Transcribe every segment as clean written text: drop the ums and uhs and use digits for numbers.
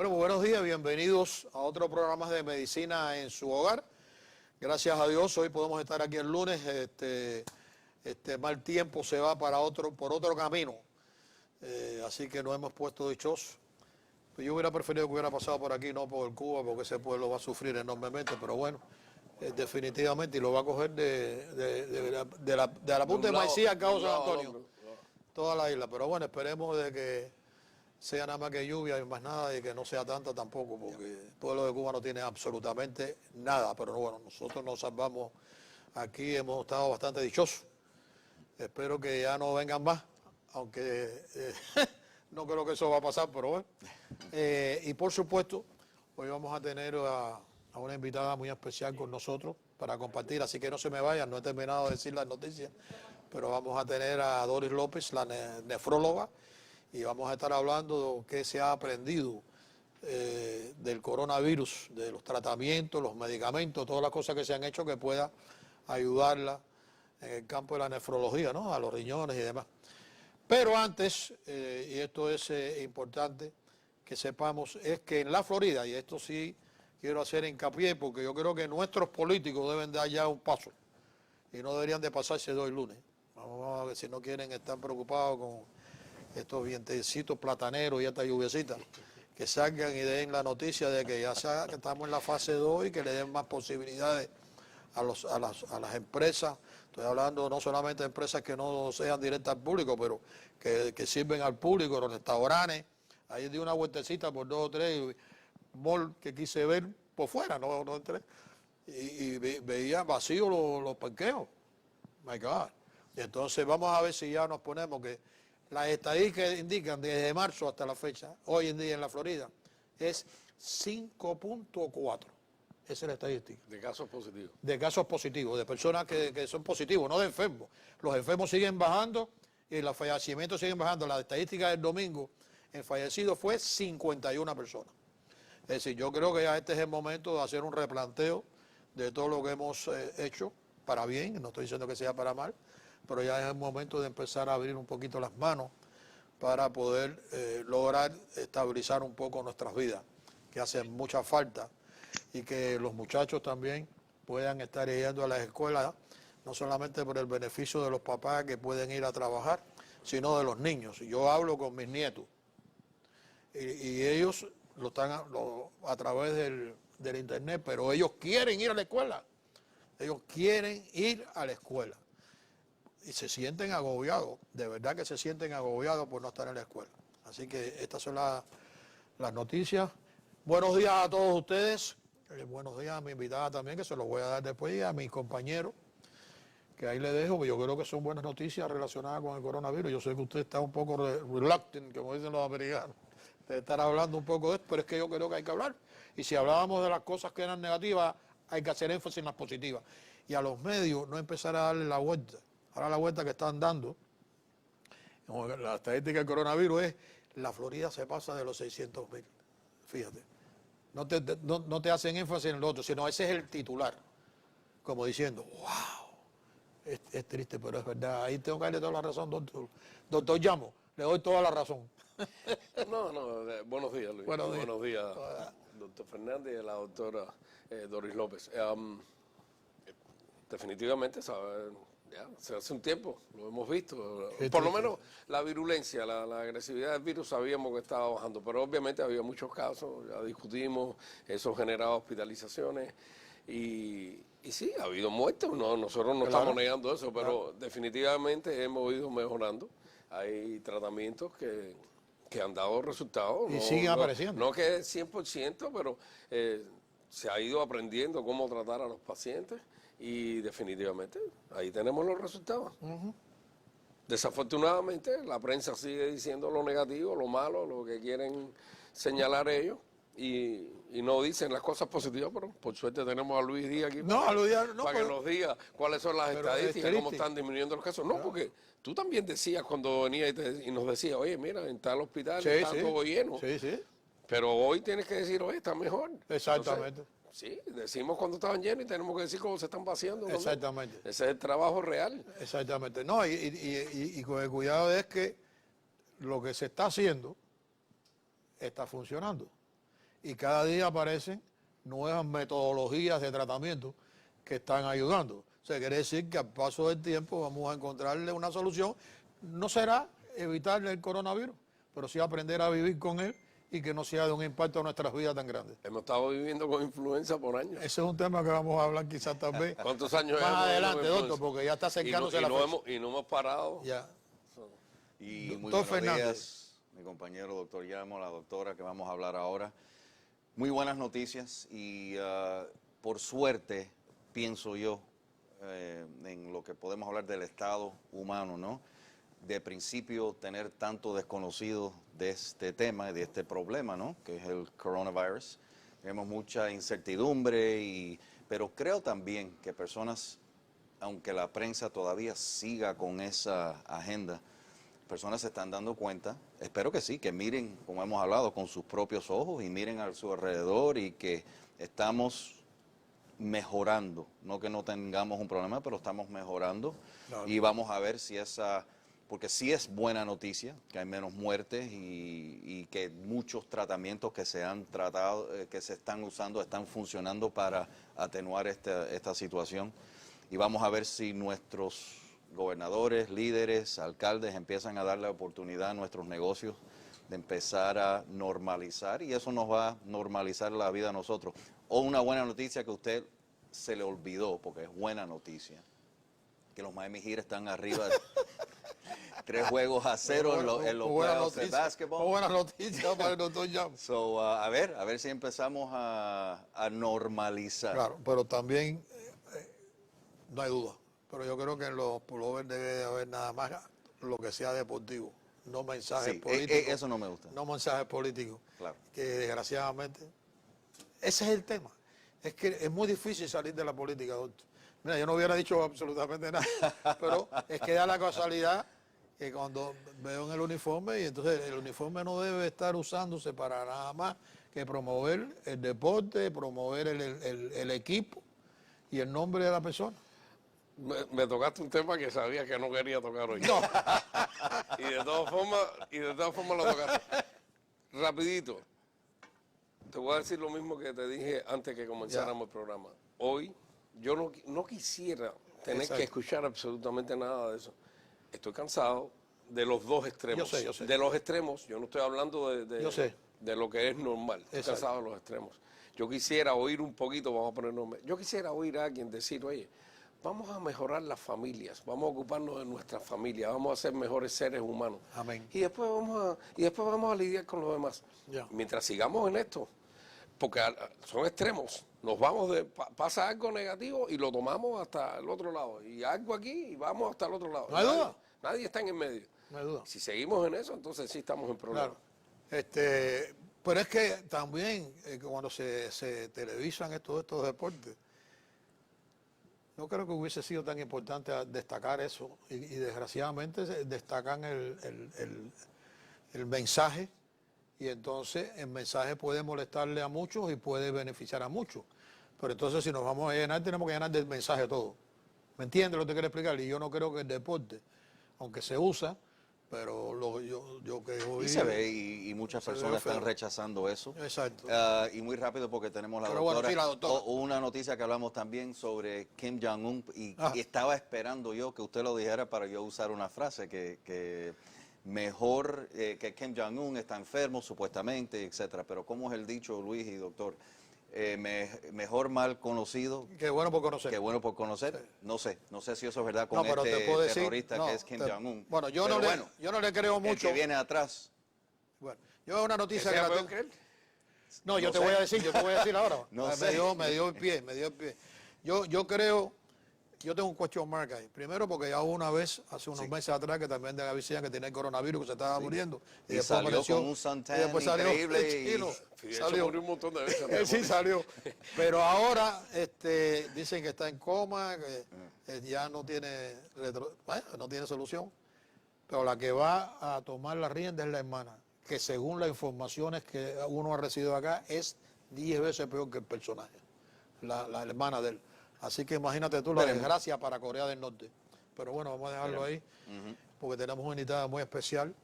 Bueno, muy buenos días, bienvenidos a otro programa de Medicina en su Hogar. Gracias a Dios, hoy podemos estar aquí el lunes. Este mal tiempo se va por otro camino, así que nos hemos puesto dichosos. Pues yo hubiera preferido que hubiera pasado por aquí, no por Cuba, porque ese pueblo va a sufrir enormemente, pero bueno, definitivamente, y lo va a coger de la punta de Maicía al Cabo San Antonio, toda la isla. Pero bueno, esperemos de que sea nada más que lluvia y más nada, y que no sea tanta tampoco, porque el pueblo de Cuba no tiene absolutamente nada. Pero bueno, nosotros nos salvamos aquí, hemos estado bastante dichosos. Espero que ya no vengan más, aunque no creo que eso va a pasar, pero bueno. Y por supuesto, hoy vamos a tener a una invitada muy especial con nosotros para compartir, así que no se me vayan, no he terminado de decir las noticias, pero vamos a tener a Doris López, la nefróloga, y vamos a estar hablando de qué se ha aprendido del coronavirus, de los tratamientos, los medicamentos, todas las cosas que se han hecho que pueda ayudarla en el campo de la nefrología, ¿no? A los riñones y demás. Pero antes, y esto es importante que sepamos, es que en la Florida, y esto sí quiero hacer hincapié, porque yo creo que nuestros políticos deben dar ya un paso, y no deberían de pasarse hoy lunes. Vamos a ver si no quieren estar preocupados con estos vientecitos plataneros y esta lluviecita, que salgan y den la noticia de que ya que estamos en la fase 2 y que le den más posibilidades a las empresas. Estoy hablando no solamente de empresas que no sean directas al público, pero que sirven al público, los restaurantes. Ahí di una vueltecita por 2 o 3 malls que quise ver por fuera, no entré, y veía vacíos los parqueos. My God. Y entonces vamos a ver si ya nos ponemos que las estadísticas indican desde marzo hasta la fecha, hoy en día en la Florida, es 5.4. Esa es la estadística. De casos positivos. De casos positivos, de personas que son positivos, no de enfermos. Los enfermos siguen bajando y los fallecimientos siguen bajando. La estadística del domingo en fallecidos fue 51 personas. Es decir, yo creo que ya este es el momento de hacer un replanteo de todo lo que hemos hecho para bien, no estoy diciendo que sea para mal, pero ya es el momento de empezar a abrir un poquito las manos para poder lograr estabilizar un poco nuestras vidas, que hacen mucha falta, y que los muchachos también puedan estar yendo a las escuelas, no solamente por el beneficio de los papás que pueden ir a trabajar, sino de los niños. Yo hablo con mis nietos, y ellos lo están a través del internet, pero ellos quieren ir a la escuela. Ellos quieren ir a la escuela. Y se sienten agobiados, de verdad que se sienten agobiados por no estar en la escuela. Así que estas son las noticias. Buenos días a todos ustedes. Buenos días a mi invitada también, que se los voy a dar después, y a mis compañeros, que ahí les dejo, porque yo creo que son buenas noticias relacionadas con el coronavirus. Yo sé que usted está un poco reluctant, como dicen los americanos, de estar hablando un poco de esto, pero es que yo creo que hay que hablar. Y si hablábamos de las cosas que eran negativas, hay que hacer énfasis en las positivas. Y a los medios no empezar a darle la vuelta. Ahora la vuelta que están dando, la estadística del coronavirus es, la Florida se pasa de los 600,000. Fíjate. No te hacen énfasis en el otro, sino ese es el titular. Como diciendo, wow, es triste, pero es verdad. Ahí tengo que darle toda la razón, doctor. Doctor Llamo, le doy toda la razón. Buenos días, Luis. Buenos días. Doctor Fernández y la doctora Doris López. Definitivamente, ¿sabes? Ya, se hace un tiempo, lo hemos visto. Por lo menos la virulencia, la agresividad del virus sabíamos que estaba bajando, pero obviamente había muchos casos, ya discutimos, eso generaba hospitalizaciones y sí, ha habido muertes, nosotros no estamos negando eso, pero definitivamente hemos ido mejorando. Hay tratamientos que han dado resultados. Y siguen apareciendo. No que es 100%, pero se ha ido aprendiendo cómo tratar a los pacientes. Y definitivamente, ahí tenemos los resultados. Desafortunadamente, la prensa sigue diciendo lo negativo, lo malo, lo que quieren señalar ellos, y no dicen las cosas positivas, pero por suerte tenemos a Luis Díaz aquí para que nos diga cuáles son las estadísticas, cómo están disminuyendo los casos. No, porque tú también decías cuando venías y nos decías, oye, mira, en tal hospital está todo lleno. Sí. Pero hoy tienes que decir, oye, está mejor. Exactamente. Entonces, sí, decimos cuando estaban llenos y tenemos que decir cómo se están vaciando. ¿No? Exactamente. Ese es el trabajo real. Exactamente. No, y con el cuidado es que lo que se está haciendo está funcionando. y cada día aparecen nuevas metodologías de tratamiento que están ayudando. O sea, quiere decir que al paso del tiempo vamos a encontrarle una solución. No será evitar el coronavirus, pero sí aprender a vivir con él y que no sea de un impacto a nuestras vidas tan grande. Hemos estado viviendo con influenza por años. Ese es un tema que vamos a hablar quizás también ¿Cuántos años más hemos adelante, vivido con doctor, influenza? porque ya está acercándose la fecha. Y no hemos parado. Ya. Y muy Doctor buenos Fernández. días, mi compañero doctor Llamo, la doctora que vamos a hablar ahora. Muy buenas noticias y por suerte, pienso yo, en lo que podemos hablar del estado humano, ¿no? De principio, tener tanto desconocido de este tema, de este problema, ¿no? Que es el coronavirus. Tenemos mucha incertidumbre, pero creo también que personas, aunque la prensa todavía siga con esa agenda, personas se están dando cuenta, espero que sí, que miren, como hemos hablado, con sus propios ojos y miren a su alrededor y que estamos mejorando, no que no tengamos un problema, pero estamos mejorando. Claro. Y vamos a ver si porque sí es buena noticia, que hay menos muertes y que muchos tratamientos que se han tratado, que se están usando, están funcionando para atenuar esta situación. Y vamos a ver si nuestros gobernadores, líderes, alcaldes empiezan a darle oportunidad a nuestros negocios de empezar a normalizar y eso nos va a normalizar la vida a nosotros. O una buena noticia que a usted se le olvidó, porque es buena noticia, que los Miami Heat están arriba 3-0 en los playoffs de básquetbol. Buena noticia para el doctor Llamo. So, a ver si empezamos a normalizar. Claro, pero también no hay duda. Pero yo creo que en los pullovers debe de haber nada más lo que sea deportivo, no mensajes Sí, políticos. eso no me gusta. No mensajes políticos. Claro. Que desgraciadamente, ese es el tema. Es que es muy difícil salir de la política, doctor. Mira, yo no hubiera dicho absolutamente nada, pero es que da la casualidad que cuando veo en el uniforme, y entonces el uniforme no debe estar usándose para nada más que promover el deporte, promover el equipo y el nombre de la persona. Me tocaste un tema que sabía que no quería tocar hoy. No. Y de todas formas lo tocaste. Rapidito. Te voy a decir lo mismo que te dije antes que comenzáramos el programa. Hoy yo no quisiera tener Exacto. que escuchar absolutamente nada de eso. Estoy cansado de los dos extremos. Yo sé. De los extremos, yo no estoy hablando Yo sé. de lo que es normal. Estoy Exacto. cansado de los extremos. Yo quisiera oír un poquito, vamos a poner nombre. Yo quisiera oír a alguien decir, oye, vamos a mejorar las familias, vamos a ocuparnos de nuestras familias, vamos a ser mejores seres humanos. Amén. Y después vamos a lidiar con lo demás. Ya. Mientras sigamos en esto, porque son extremos, nos vamos pasa algo negativo y lo tomamos hasta el otro lado. Y algo aquí y vamos hasta el otro lado. No hay duda. Nadie está en el medio. No hay duda. Si seguimos en eso, entonces sí estamos en problemas. Claro. Pero es que también cuando se televisan estos deportes, no creo que hubiese sido tan importante destacar eso. Y desgraciadamente destacan el mensaje. Y entonces el mensaje puede molestarle a muchos y puede beneficiar a muchos. Pero entonces si nos vamos a llenar, tenemos que llenar del mensaje todo. ¿Me entiendes lo que te quiero explicar? Y yo no creo que el deporte, aunque se usa, pero yo que Y se ve, y muchas Se ve personas feo. están rechazando eso. Exacto. Y muy rápido porque tenemos la Pero doctora. bueno, sí, la doctora. Una noticia que hablamos también sobre Kim Jong-un y estaba esperando yo que usted lo dijera para yo usar una frase que mejor que Kim Jong-un está enfermo supuestamente, etcétera. Pero ¿cómo es el dicho, Luis y doctor? Mejor mal conocido Qué bueno por conocer. que bueno por conocer. Sí. No sé si eso es verdad con No, pero este te puedo decir, terrorista no, que es Kim Jong-un. Bueno, yo Pero no le creo el mucho. que viene atrás. Bueno, yo veo una ¿Que noticia que sea la peor tengo. que él? No, yo No te sé. voy a decir ahora. No me sé. dio el pie. Yo creo, yo tengo un question mark ahí. Primero porque ya hubo una vez, hace unos meses atrás, que también decían que tenía el coronavirus, que se estaba muriendo. Y después salió apareció, con un suntan y después salió increíble y- chino, Fidel se salió. murió un montón de veces. Sí, salió. Pero ahora dicen que está en coma, que ya no tiene, no tiene solución. Pero la que va a tomar la rienda es la hermana, que según las informaciones que uno ha recibido acá, es 10 veces peor que el personaje, la hermana de él. Así que imagínate tú la desgracia para Corea del Norte. Pero bueno, vamos a dejarlo ahí, porque tenemos una invitada muy especial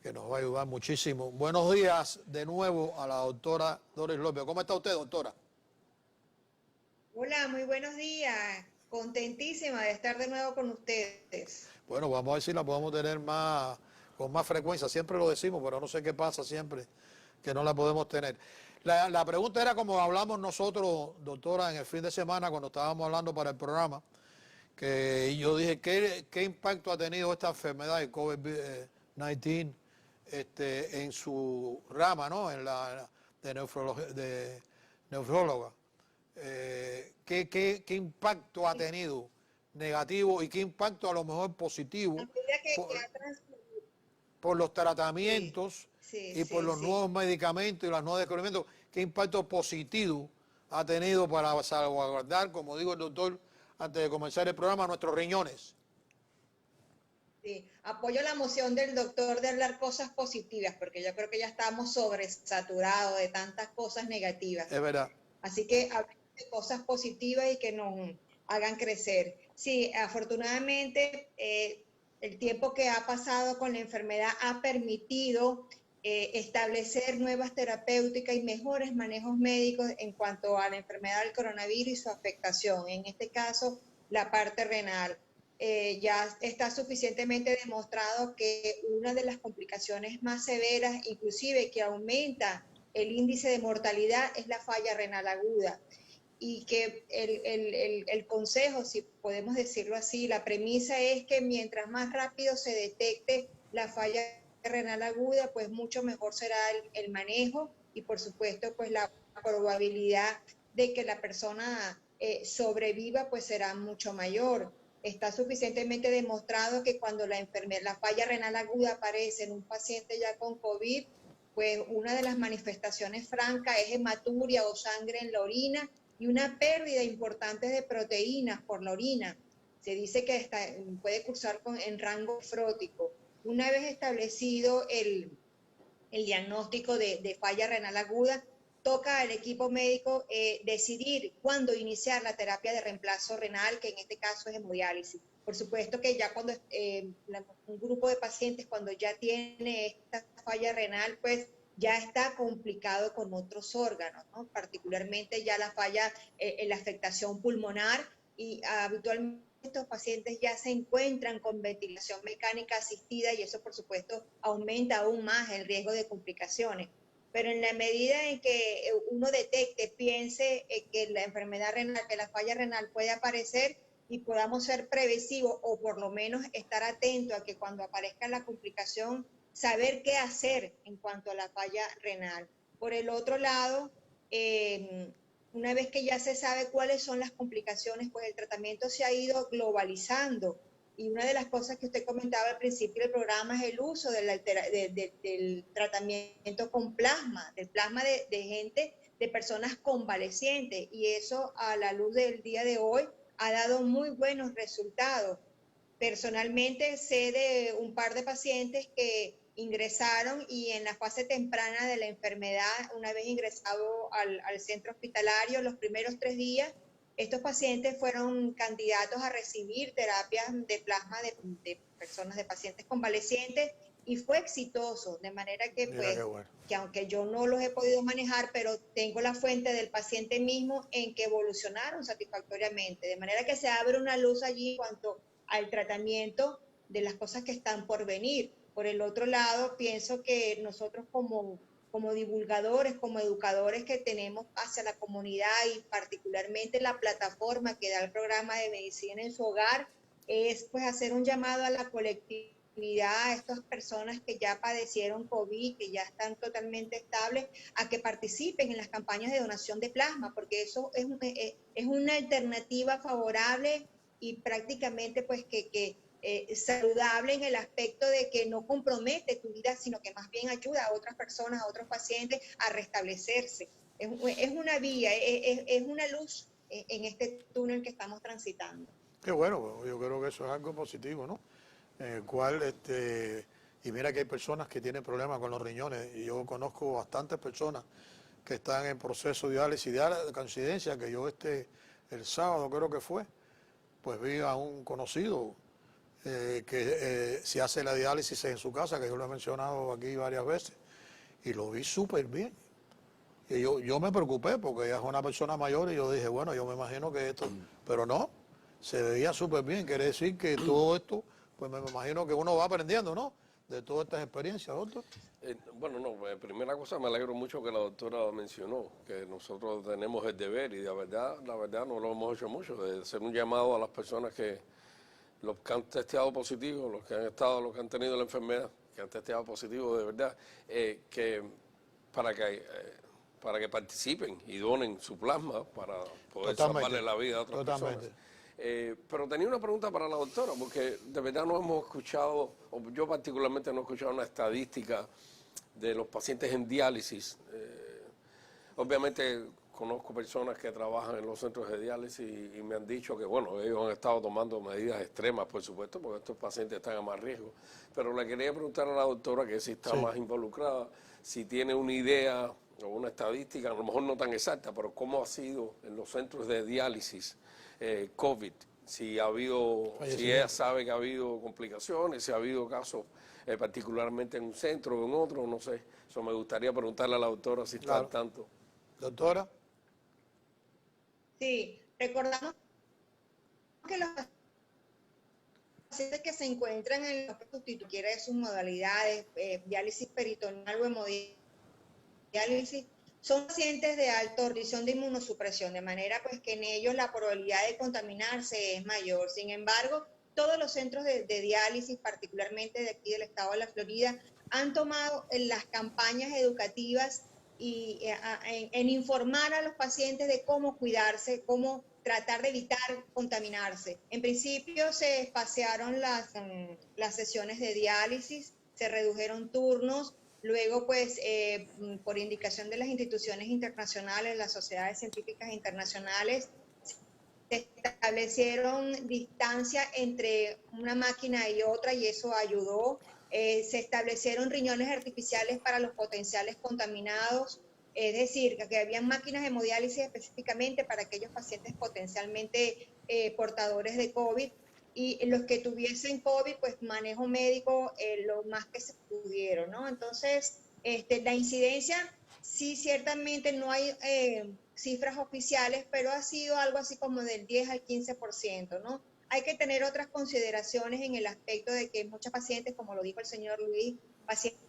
que nos va a ayudar muchísimo. Buenos días de nuevo a la doctora Doris López. ¿Cómo está usted, doctora? Hola, muy buenos días. Contentísima de estar de nuevo con ustedes. Bueno, vamos a ver si la podemos tener con más frecuencia. Siempre lo decimos, pero no sé qué pasa siempre que no la podemos tener. La pregunta era como hablamos nosotros, doctora, en el fin de semana cuando estábamos hablando para el programa, que yo dije, ¿qué impacto ha tenido esta enfermedad de COVID-19 en su rama, ¿no? En la de nefróloga. ¿Qué impacto ha tenido negativo y qué impacto a lo mejor positivo por los tratamientos y por los nuevos medicamentos y los nuevos descubrimientos? ¿Qué impacto positivo ha tenido para salvaguardar, como digo el doctor antes de comenzar el programa, nuestros riñones? Sí, apoyo la moción del doctor de hablar cosas positivas, porque yo creo que ya estamos sobresaturados de tantas cosas negativas. Es verdad. Así que hablemos de cosas positivas y que nos hagan crecer. Sí, afortunadamente el tiempo que ha pasado con la enfermedad ha permitido establecer nuevas terapéuticas y mejores manejos médicos en cuanto a la enfermedad del coronavirus y su afectación. En este caso, la parte renal. Ya está suficientemente demostrado que una de las complicaciones más severas, inclusive que aumenta el índice de mortalidad, es la falla renal aguda. Y que el consejo, si podemos decirlo así, la premisa es que mientras más rápido se detecte la falla renal aguda, pues mucho mejor será el manejo y por supuesto pues la probabilidad de que la persona sobreviva pues será mucho mayor. Está suficientemente demostrado que cuando la falla renal aguda aparece en un paciente ya con COVID, pues una de las manifestaciones francas es hematuria o sangre en la orina y una pérdida importante de proteínas por la orina. Se dice que puede cursar en rango frótico. Una vez establecido el diagnóstico de falla renal aguda, toca al equipo médico decidir cuándo iniciar la terapia de reemplazo renal, que en este caso es hemodiálisis. Por supuesto que ya cuando un grupo de pacientes, cuando ya tiene esta falla renal, pues ya está complicado con otros órganos, ¿no? Particularmente ya la falla en la afectación pulmonar y habitualmente estos pacientes ya se encuentran con ventilación mecánica asistida y eso por supuesto aumenta aún más el riesgo de complicaciones. Pero en la medida en que uno detecte, piense que la enfermedad renal, que la falla renal puede aparecer y podamos ser preventivos o por lo menos estar atentos a que cuando aparezca la complicación, saber qué hacer en cuanto a la falla renal. Por el otro lado, una vez que ya se sabe cuáles son las complicaciones, pues el tratamiento se ha ido globalizando. Y una de las cosas que usted comentaba al principio del programa es el uso del tratamiento con plasma, del plasma de gente, de personas convalecientes. Y eso a la luz del día de hoy ha dado muy buenos resultados. Personalmente sé de un par de pacientes que ingresaron y en la fase temprana de la enfermedad, una vez ingresado al centro hospitalario, los primeros 3 días, estos pacientes fueron candidatos a recibir terapias de plasma de personas, de pacientes convalecientes, y fue exitoso, de manera que, pues, bueno, que aunque yo no los he podido manejar, pero tengo la fuente del paciente mismo en que evolucionaron satisfactoriamente, de manera que se abre una luz allí en cuanto al tratamiento de las cosas que están por venir. Por el otro lado, pienso que nosotros como divulgadores, como educadores que tenemos hacia la comunidad y particularmente la plataforma que da el programa de medicina en su hogar, es pues hacer un llamado a la colectividad, a estas personas que ya padecieron COVID, que ya están totalmente estables, a que participen en las campañas de donación de plasma, porque eso es una alternativa favorable y prácticamente pues que saludable en el aspecto de que no compromete tu vida, sino que más bien ayuda a otras personas, a otros pacientes a restablecerse. Es una vía, es una luz en este túnel que estamos transitando. Qué bueno, yo creo que eso es algo positivo, ¿no? En el cual, y mira que hay personas que tienen problemas con los riñones, y yo conozco bastantes personas que están en proceso de diálisis, de coincidencia que yo el sábado creo que fue, pues vi a un conocido que se hace la diálisis en su casa, que yo lo he mencionado aquí varias veces, y lo vi súper bien. Y yo me preocupé porque ella es una persona mayor y yo dije, bueno, yo me imagino que esto, pero no, se veía súper bien. Quiere decir que todo esto, pues me imagino que uno va aprendiendo, ¿no? De todas estas experiencias, doctor. Bueno, no, primera cosa, me alegro mucho que la doctora mencionó, que nosotros tenemos el deber, y la verdad no lo hemos hecho mucho, de hacer un llamado a las personas los que han testeado positivo, los que han tenido la enfermedad, que han testeado positivo de verdad, que para que participen y donen su plasma para poder salvarle la vida a otras personas. Pero tenía una pregunta para la doctora, porque de verdad no hemos escuchado, o yo particularmente no he escuchado una estadística de los pacientes en diálisis. Obviamente conozco personas que trabajan en los centros de diálisis y me han dicho que, bueno, ellos han estado tomando medidas extremas, por supuesto, porque estos pacientes están a más riesgo. Pero le quería preguntar a la doctora, que si está más involucrada, si tiene una idea o una estadística, a lo mejor no tan exacta, pero cómo ha sido en los centros de diálisis COVID, si ella sabe que ha habido complicaciones, si ha habido casos particularmente en un centro o en otro, no sé. Eso me gustaría preguntarle a la doctora si está al tanto. Doctora. Sí, recordamos que los pacientes que se encuentran en los sustituyera de sus modalidades, diálisis peritoneal o hemodiálisis, son pacientes de alta condición de inmunosupresión, de manera pues que en ellos la probabilidad de contaminarse es mayor. Sin embargo, todos los centros de diálisis, particularmente de aquí del estado de la Florida, han tomado las campañas educativas y en informar a los pacientes de cómo cuidarse, cómo tratar de evitar contaminarse. En principio se espaciaron las sesiones de diálisis, se redujeron turnos. Luego, pues, por indicación de las instituciones internacionales, las sociedades científicas internacionales, se establecieron distancia entre una máquina y otra y eso ayudó. Se establecieron riñones artificiales para los potenciales contaminados, es decir, que habían máquinas de hemodiálisis específicamente para aquellos pacientes potencialmente portadores de COVID. Y los que tuviesen COVID, pues manejo médico lo más que se pudieron, ¿no? Entonces, la incidencia, sí, ciertamente no hay cifras oficiales, pero ha sido algo así como del 10 al 15%, ¿no? Hay que tener otras consideraciones en el aspecto de que muchos pacientes, como lo dijo el señor Luis, pacientes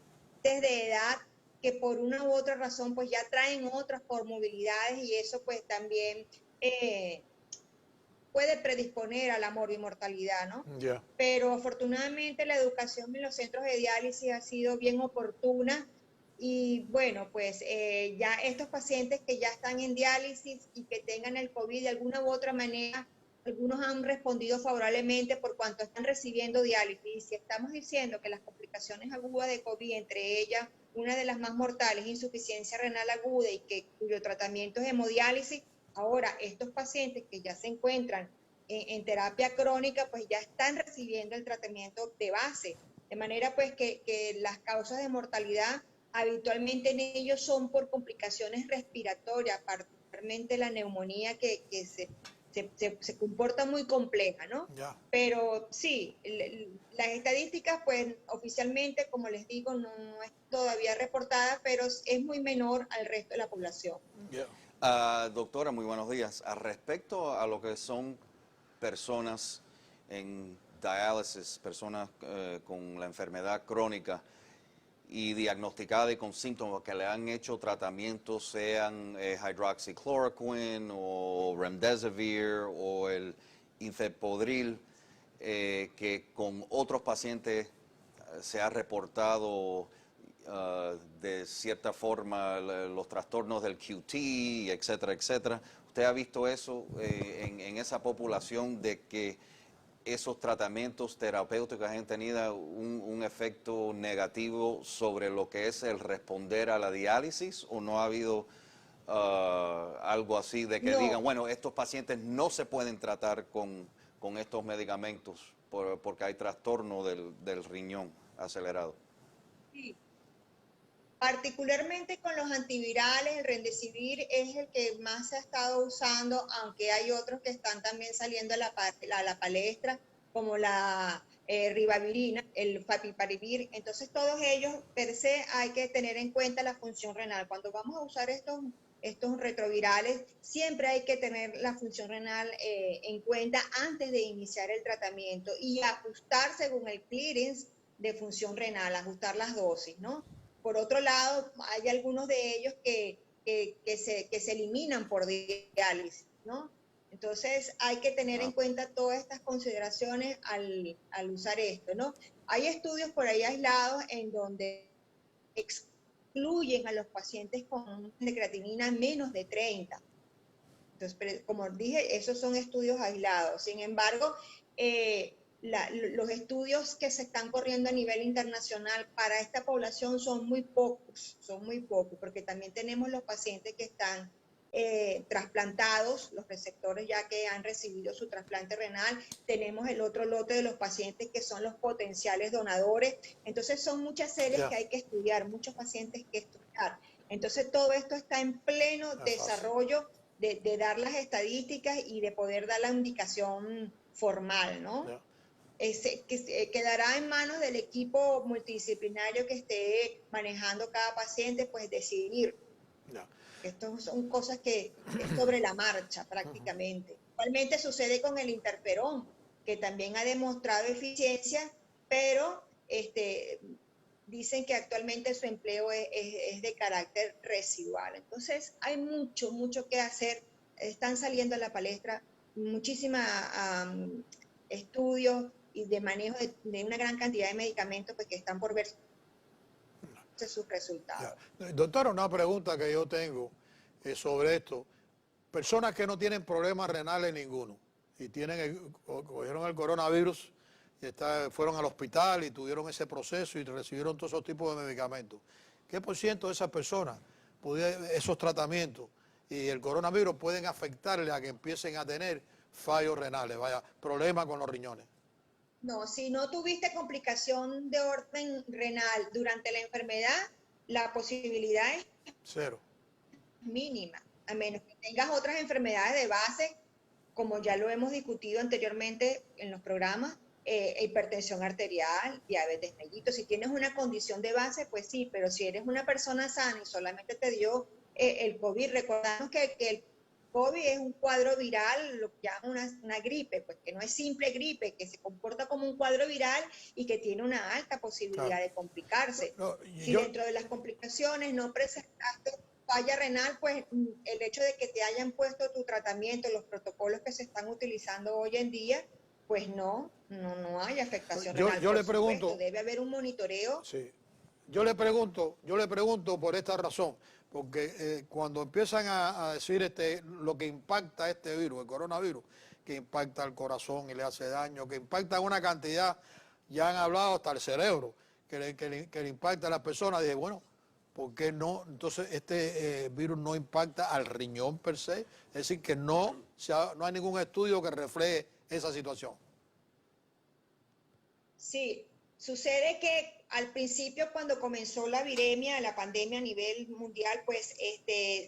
de edad que por una u otra razón pues ya traen otras comorbilidades y eso pues también puede predisponer a la mortalidad, ¿no? Pero afortunadamente la educación en los centros de diálisis ha sido bien oportuna y bueno, pues ya estos pacientes que ya están en diálisis y que tengan el COVID de alguna u otra manera, algunos han respondido favorablemente por cuanto están recibiendo diálisis. Y si estamos diciendo que las complicaciones agudas de COVID, entre ellas una de las más mortales, insuficiencia renal aguda y cuyo tratamiento es hemodiálisis, ahora estos pacientes que ya se encuentran en terapia crónica, pues ya están recibiendo el tratamiento de base. De manera pues que las causas de mortalidad habitualmente en ellos son por complicaciones respiratorias, particularmente la neumonía que se comporta muy compleja, ¿no? Pero sí, las estadísticas, pues oficialmente, como les digo, no es todavía reportada, pero es muy menor al resto de la población. Doctora, muy buenos días. Respecto a lo que son personas en diálisis, personas con la enfermedad crónica y diagnosticada y con síntomas que le han hecho tratamientos, sean hydroxychloroquine o remdesivir o el infepodril, que con otros pacientes se ha reportado de cierta forma los trastornos del QT, etcétera, etcétera. ¿Usted ha visto eso en esa población de que esos tratamientos terapéuticos han tenido un efecto negativo sobre lo que es el responder a la diálisis, o no ha habido algo así de que digan, bueno, estos pacientes no se pueden tratar con estos medicamentos porque hay trastorno del riñón acelerado? Sí. Particularmente con los antivirales, el remdesivir es el que más se ha estado usando, aunque hay otros que están también saliendo a la palestra, como la ribavirina, el favipiravir. Entonces, todos ellos, per se, hay que tener en cuenta la función renal. Cuando vamos a usar estos retrovirales, siempre hay que tener la función renal en cuenta antes de iniciar el tratamiento y ajustar según el clearance de función renal, ajustar las dosis, ¿no? Por otro lado, hay algunos de ellos que se eliminan por diálisis, ¿no? Entonces hay que tener en cuenta todas estas consideraciones al usar esto, ¿no? Hay estudios por ahí aislados en donde excluyen a los pacientes con de creatinina menos de 30. Entonces, como dije, esos son estudios aislados. Sin embargo, los estudios que se están corriendo a nivel internacional para esta población son muy pocos, porque también tenemos los pacientes que están trasplantados, los receptores ya que han recibido su trasplante renal, tenemos el otro lote de los pacientes que son los potenciales donadores, entonces son muchas series que hay que estudiar, muchos pacientes que estudiar, entonces todo esto está en pleno desarrollo de dar las estadísticas y de poder dar la indicación formal, ¿no? Quedará en manos del equipo multidisciplinario que esté manejando cada paciente, pues decidir. Estas son cosas que es sobre la marcha prácticamente. Igualmente sucede con el interferón, que también ha demostrado eficiencia, pero dicen que actualmente su empleo es de carácter residual. Entonces hay mucho que hacer. Están saliendo a la palestra muchísimos estudios y de manejo de una gran cantidad de medicamentos pues, que están por ver sus resultados. Doctora, una pregunta que yo tengo sobre esto. Personas que no tienen problemas renales ninguno y cogieron el coronavirus y fueron al hospital y tuvieron ese proceso y recibieron todos esos tipos de medicamentos. ¿Qué por ciento de esas personas, esos tratamientos y el coronavirus pueden afectarle a que empiecen a tener fallos renales, problemas con los riñones? No, si no tuviste complicación de orden renal durante la enfermedad, la posibilidad es cero, mínima, a menos que tengas otras enfermedades de base, como ya lo hemos discutido anteriormente en los programas, hipertensión arterial, diabetes mellitus. Si tienes una condición de base, pues sí, pero si eres una persona sana y solamente te dio el COVID, recordamos que el COVID es un cuadro viral, lo que llaman una gripe, pues que no es simple gripe, que se comporta como un cuadro viral y que tiene una alta posibilidad de complicarse. Si dentro de las complicaciones no presentaste falla renal, pues el hecho de que te hayan puesto tu tratamiento, los protocolos que se están utilizando hoy en día, pues no hay afectación renal. Yo le pregunto, debe haber un monitoreo. Sí. Yo le pregunto por esta razón, porque cuando empiezan a decir lo que impacta este virus, el coronavirus, que impacta al corazón y le hace daño, que impacta una cantidad, ya han hablado hasta el cerebro, que le impacta a las personas, dije, bueno, ¿por qué no? Entonces este virus no impacta al riñón per se, es decir, que no hay ningún estudio que refleje esa situación. Sí, sucede que al principio cuando comenzó la viremia, la pandemia a nivel mundial, pues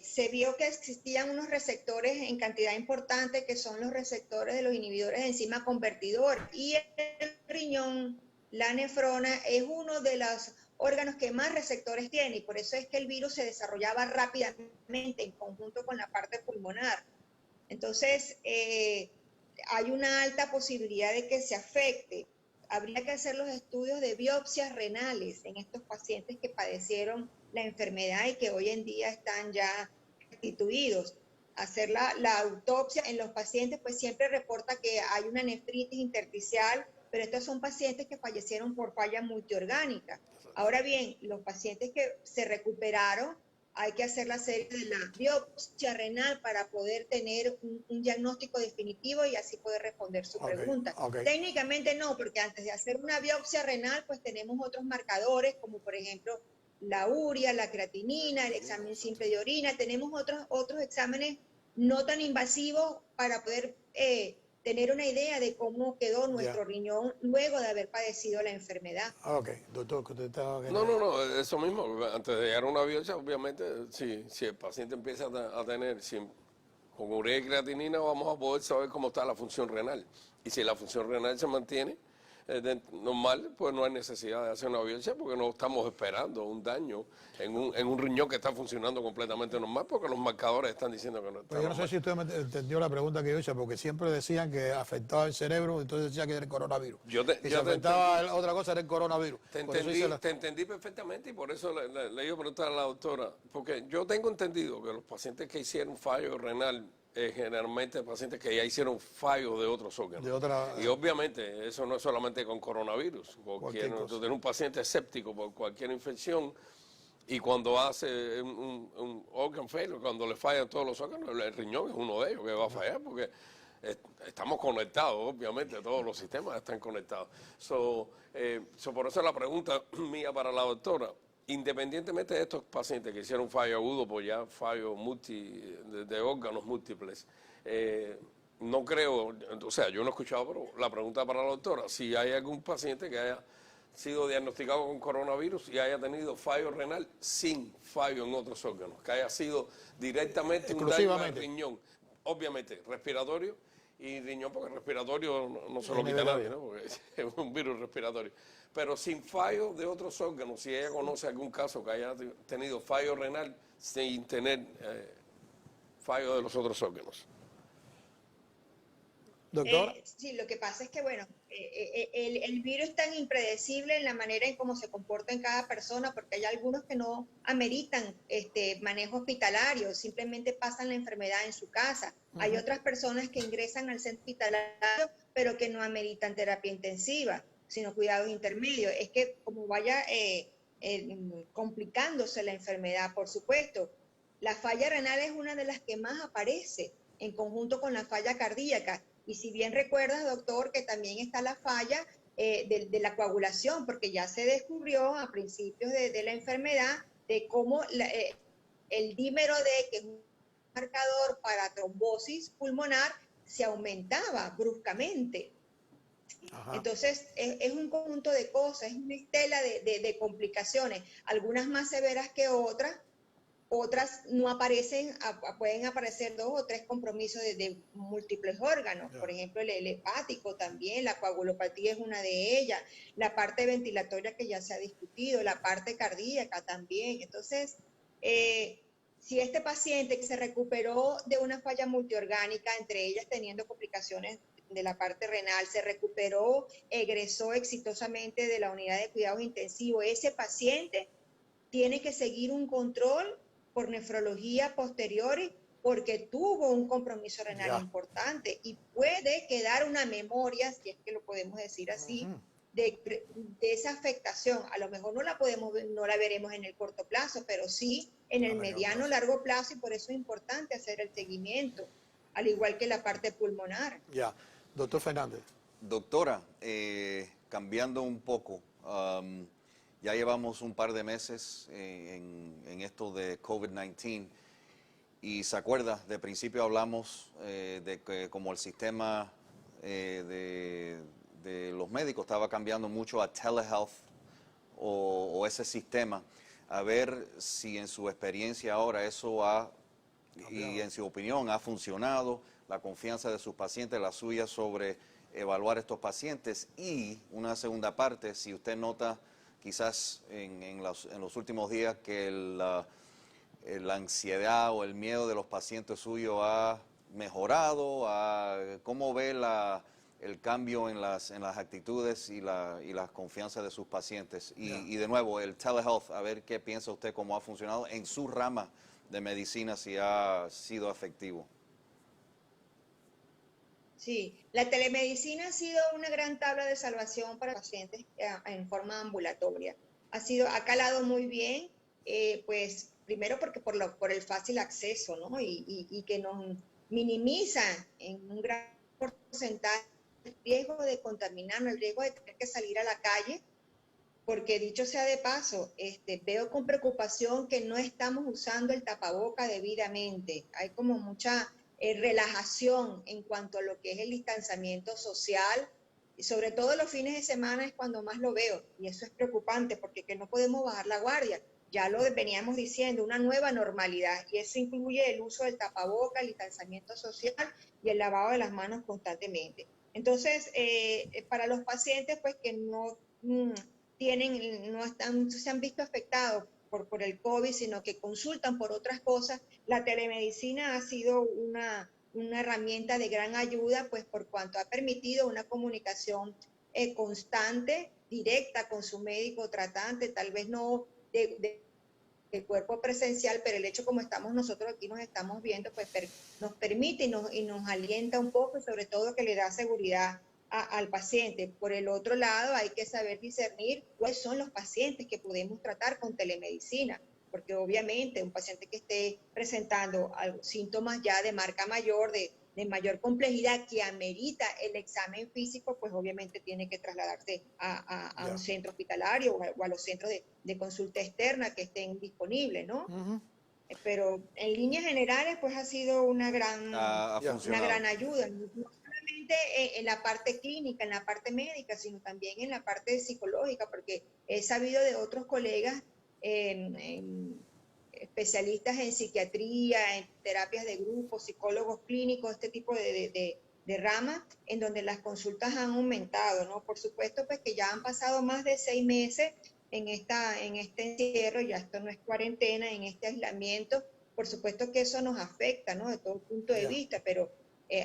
se vio que existían unos receptores en cantidad importante que son los receptores de los inhibidores de enzima convertidor y el riñón, la nefrona, es uno de los órganos que más receptores tiene y por eso es que el virus se desarrollaba rápidamente en conjunto con la parte pulmonar. Entonces, hay una alta posibilidad de que se afecte. Habría que hacer los estudios de biopsias renales en estos pacientes que padecieron la enfermedad y que hoy en día están ya constituidos. Hacer la autopsia en los pacientes, pues siempre reporta que hay una nefritis intersticial, pero estos son pacientes que fallecieron por falla multiorgánica. Ahora bien, los pacientes que se recuperaron, hay que hacer la serie de la biopsia renal para poder tener un diagnóstico definitivo y así poder responder su pregunta. Técnicamente no, porque antes de hacer una biopsia renal, pues tenemos otros marcadores, como por ejemplo la urea, la creatinina, el examen simple de orina. Tenemos otros exámenes no tan invasivos para poder tener una idea de cómo quedó nuestro riñón luego de haber padecido la enfermedad. Doctor, que usted estaba... No, eso mismo. Antes de llegar a una biopsia, obviamente, si el paciente empieza a tener, con urea y creatinina, vamos a poder saber cómo está la función renal. Y si la función renal se mantiene, normal, pues no hay necesidad de hacer una biopsia porque no estamos esperando un daño en un riñón que está funcionando completamente normal porque los marcadores están diciendo que no está Pero yo no sé normal. si usted me entendió la pregunta que yo hice, porque siempre decían que afectaba el cerebro, entonces decía que era el coronavirus. Y si afectaba otra cosa era el coronavirus. Te entendí perfectamente y por eso le iba a preguntar a la doctora, porque yo tengo entendido que los pacientes que hicieron fallo renal generalmente pacientes que ya hicieron fallo de otros órganos. Y obviamente eso no es solamente con coronavirus. Tú tienes un paciente escéptico por cualquier infección y cuando hace un organ failure, cuando le fallan todos los órganos, el riñón es uno de ellos que va a fallar porque estamos conectados, obviamente, todos los sistemas están conectados. Por eso la pregunta mía para la doctora, independientemente de estos pacientes que hicieron fallo agudo por ya fallo de órganos múltiples, no creo, o sea, yo no he escuchado, pero la pregunta para la doctora, si hay algún paciente que haya sido diagnosticado con coronavirus y haya tenido fallo renal sin fallo en otros órganos, que haya sido directamente un daño al riñón, obviamente respiratorio y riñón, porque respiratorio no se lo quita nadie, ¿no? Porque es un virus respiratorio. Pero sin fallo de otros órganos, si ella conoce algún caso que haya tenido fallo renal sin tener fallo de los otros órganos. Doctor. Sí, lo que pasa es que, bueno, el virus es tan impredecible en la manera en cómo se comporta en cada persona, porque hay algunos que no ameritan manejo hospitalario, simplemente pasan la enfermedad en su casa. Hay otras personas que ingresan al centro hospitalario, pero que no ameritan terapia intensiva, sino cuidados intermedios. Es que como vaya complicándose la enfermedad, por supuesto. La falla renal es una de las que más aparece en conjunto con la falla cardíaca. Y si bien recuerdas, doctor, que también está la falla de la coagulación, porque ya se descubrió a principios de la enfermedad de cómo el dímero D, que es un marcador para trombosis pulmonar, se aumentaba bruscamente. Ajá. Entonces, es un conjunto de cosas, es una estela de complicaciones, algunas más severas que otras no aparecen, pueden aparecer 2 o 3 compromisos de múltiples órganos, por ejemplo el hepático también, la coagulopatía es una de ellas, la parte ventilatoria que ya se ha discutido, la parte cardíaca también. Entonces, si este paciente que se recuperó de una falla multiorgánica, entre ellas teniendo complicaciones de la parte renal, se recuperó, egresó exitosamente de la unidad de cuidados intensivos, ese paciente tiene que seguir un control por nefrología posterior porque tuvo un compromiso renal importante y puede quedar una memoria, si es que lo podemos decir así, de esa afectación. A lo mejor no la veremos en el corto plazo, pero sí en el mediano largo plazo, y por eso es importante hacer el seguimiento, al igual que la parte pulmonar. Ya, doctor Fernández. Doctora, cambiando un poco, ya llevamos un par de meses en esto de COVID-19 y se acuerda, de principio hablamos de que como el sistema de los médicos estaba cambiando mucho a telehealth o ese sistema, a ver si en su experiencia ahora eso y en su opinión ha funcionado, la confianza de sus pacientes, la suya sobre evaluar estos pacientes, y una segunda parte, si usted nota quizás en los últimos días que la ansiedad o el miedo de los pacientes suyos ha mejorado, ¿cómo ve el cambio en las actitudes y la confianza de sus pacientes? Y de nuevo, el telehealth, a ver qué piensa usted, cómo ha funcionado en su rama de medicina, si ha sido efectivo. Sí, la telemedicina ha sido una gran tabla de salvación para pacientes en forma ambulatoria. Ha calado muy bien, pues primero porque por el fácil acceso, ¿no? Y que nos minimiza en un gran porcentaje el riesgo de contaminarnos, el riesgo de tener que salir a la calle, porque dicho sea de paso, veo con preocupación que no estamos usando el tapaboca debidamente. Hay como mucha relajación en cuanto a lo que es el distanciamiento social, y sobre todo los fines de semana es cuando más lo veo, y eso es preocupante porque que no podemos bajar la guardia. Ya lo veníamos diciendo, una nueva normalidad, y eso incluye el uso del tapaboca, el distanciamiento social y el lavado de las manos constantemente. Entonces, para los pacientes pues que no no se han visto afectados por el COVID, sino que consultan por otras cosas, la telemedicina ha sido una herramienta de gran ayuda, pues por cuanto ha permitido una comunicación constante, directa con su médico tratante, tal vez no de cuerpo presencial, pero el hecho como estamos nosotros aquí nos estamos viendo, pues nos permite y nos alienta un poco, y sobre todo que le da seguridad al paciente. Por el otro lado, hay que saber discernir cuáles son los pacientes que podemos tratar con telemedicina, porque obviamente un paciente que esté presentando síntomas ya de marca mayor, de mayor complejidad, que amerita el examen físico, pues obviamente tiene que trasladarse a un centro hospitalario o a los centros de consulta externa que estén disponibles, ¿no? Pero en líneas generales, pues ha sido una gran ayuda, no solamente en la parte clínica, en la parte médica, sino también en la parte psicológica, porque he sabido de otros colegas especialistas en psiquiatría, en terapias de grupo, psicólogos clínicos, este tipo de ramas, en donde las consultas han aumentado, ¿no? Por supuesto, pues que ya han pasado más de 6 meses en este encierro, ya esto no es cuarentena, en este aislamiento, por supuesto que eso nos afecta, ¿no? De todo punto de vista, pero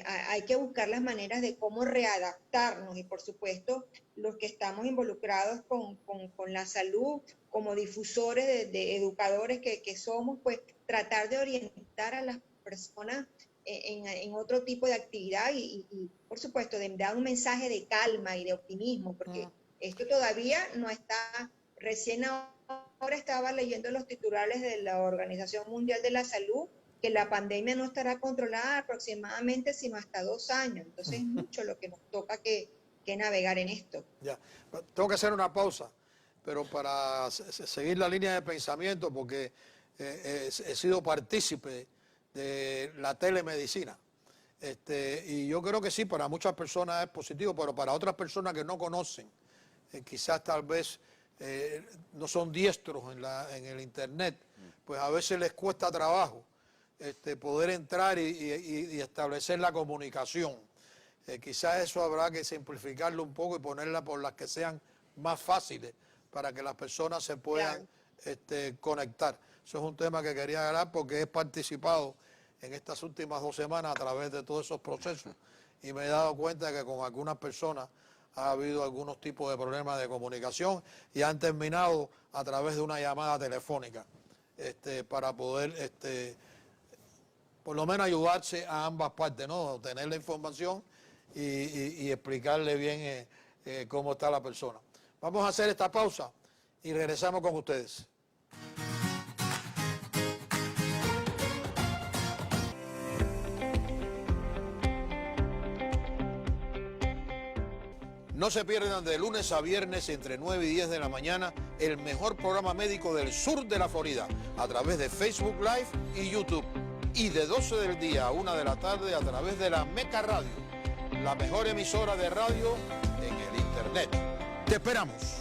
hay que buscar las maneras de cómo readaptarnos, y por supuesto los que estamos involucrados con la salud, como difusores de educadores que somos, pues tratar de orientar a las personas en otro tipo de actividad y por supuesto de dar un mensaje de calma y de optimismo, porque esto todavía no está, recién ahora estaba leyendo los titulares de la Organización Mundial de la Salud, que la pandemia no estará controlada aproximadamente sino hasta 2 años. Entonces es mucho lo que nos toca que navegar en esto. Ya, tengo que hacer una pausa, pero para seguir la línea de pensamiento, porque he sido partícipe de la telemedicina. Y yo creo que sí, para muchas personas es positivo, pero para otras personas que no conocen, quizás tal vez no son diestros en el internet, pues a veces les cuesta trabajo poder entrar y establecer la comunicación. Quizás eso habrá que simplificarlo un poco y ponerla por las que sean más fáciles para que las personas se puedan conectar. Eso es un tema que quería hablar porque he participado en estas últimas 2 semanas a través de todos esos procesos y me he dado cuenta que con algunas personas ha habido algunos tipos de problemas de comunicación y han terminado a través de una llamada telefónica para poder por lo menos ayudarse a ambas partes, ¿no? Tener la información y explicarle bien cómo está la persona. Vamos a hacer esta pausa y regresamos con ustedes. No se pierdan de lunes a viernes entre 9 y 10 de la mañana el mejor programa médico del sur de la Florida a través de Facebook Live y YouTube. Y de 12 del día a 1 de la tarde a través de la Meca Radio, la mejor emisora de radio en el Internet. ¡Te esperamos!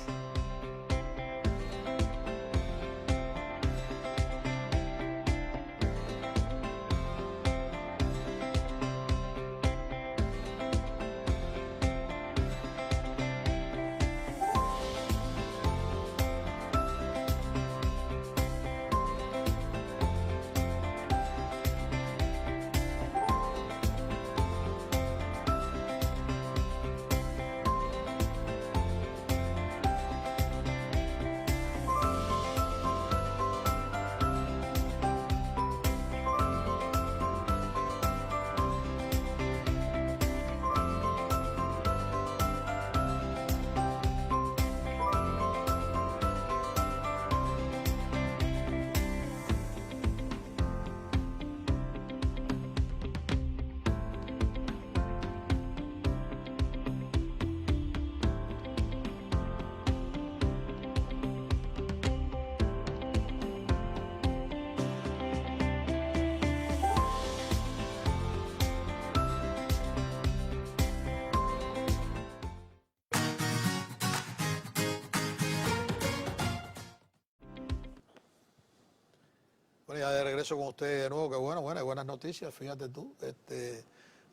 Bueno, ya de regreso con ustedes de nuevo, que bueno, buenas noticias, fíjate tú.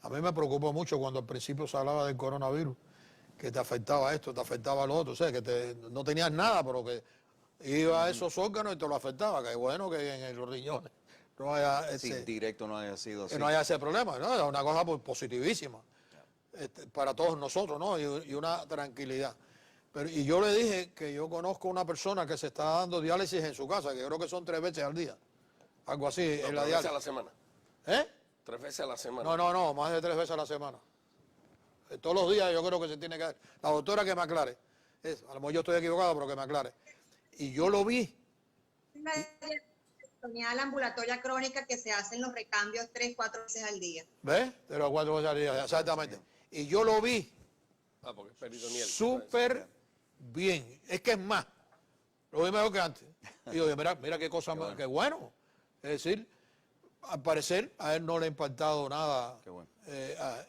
A mí me preocupó mucho cuando al principio se hablaba del coronavirus, que te afectaba esto, te afectaba lo otro, o sea, que no tenías nada, pero que iba a esos órganos y te lo afectaba. Que bueno que en los riñones no haya Sí, ese, directo no haya sido así. que no haya ese problema, ¿no? Es una cosa pues, positivísima para todos nosotros, ¿no? Y una tranquilidad. Pero, y yo le dije que yo conozco una persona que se está dando diálisis en su casa, que creo que son 3 veces al día, algo así, No, en la 3 veces a la diálisis. semana. ¿Eh? 3 veces a la semana. No, más de 3 veces a la semana. Todos los días yo creo que se tiene que dar. La doctora que me aclare. A lo mejor yo estoy equivocado, pero que me aclare. Y yo lo vi. Una peritoneal ambulatoria crónica que se hacen los recambios 3, 4 veces al día. ¿Ves? De los 4 veces al día, exactamente. Y yo lo vi Ah, porque es peritoneal. súper bien. Es que es más, lo vi mejor que antes. Y yo, mira qué cosa más, qué bueno. Es decir, al parecer a él no le ha impactado nada Qué bueno.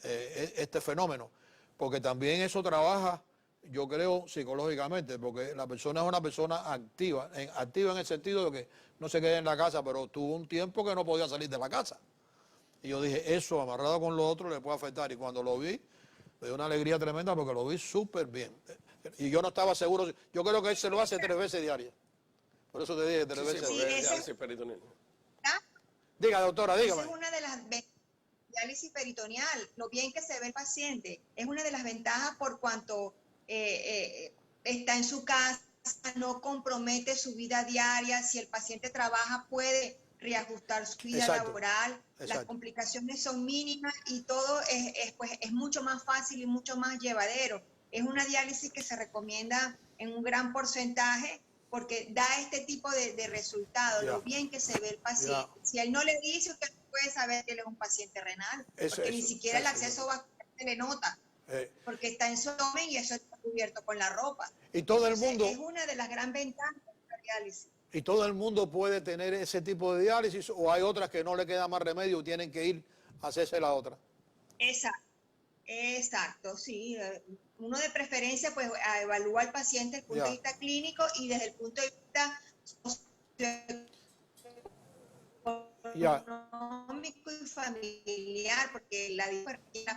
este fenómeno, porque también eso trabaja, yo creo, psicológicamente, porque la persona es una persona activa, activa en el sentido de que no se quede en la casa, pero tuvo un tiempo que no podía salir de la casa. Y yo dije, eso amarrado con lo otro le puede afectar. Y cuando lo vi, me dio una alegría tremenda porque lo vi súper bien. Y yo no estaba seguro, yo creo que él se lo hace 3 veces diarias. Por eso te dije 3 Sí, veces. porque Sí, es ese- diálisis peritoneal. Diga, doctora, Esa dígame. es una de las diálisis peritoneal, lo bien que se ve el paciente. Es una de las ventajas por cuanto está en su casa, no compromete su vida diaria. Si el paciente trabaja, puede reajustar su vida Exacto, laboral. Las exacto. complicaciones son mínimas y todo pues, es mucho más fácil y mucho más llevadero. Es una diálisis que se recomienda en un gran porcentaje porque da este tipo de resultado, Ya. lo bien que se ve el paciente. Ya. Si él no le dice, usted puede saber que él es un paciente renal, porque ni siquiera el acceso vascular se le nota, Eh, porque está en su abdomen y eso está cubierto con la ropa. y todo el Entonces, mundo, es una de las gran ventajas de la diálisis. y todo el mundo puede tener ese tipo de diálisis, o hay otras que no le queda más remedio y tienen que ir a hacerse la otra. Exacto, exacto, sí. Uno de preferencia pues evalúa al paciente desde el punto Ya. de vista clínico y desde el punto de vista Ya. económico y familiar, porque la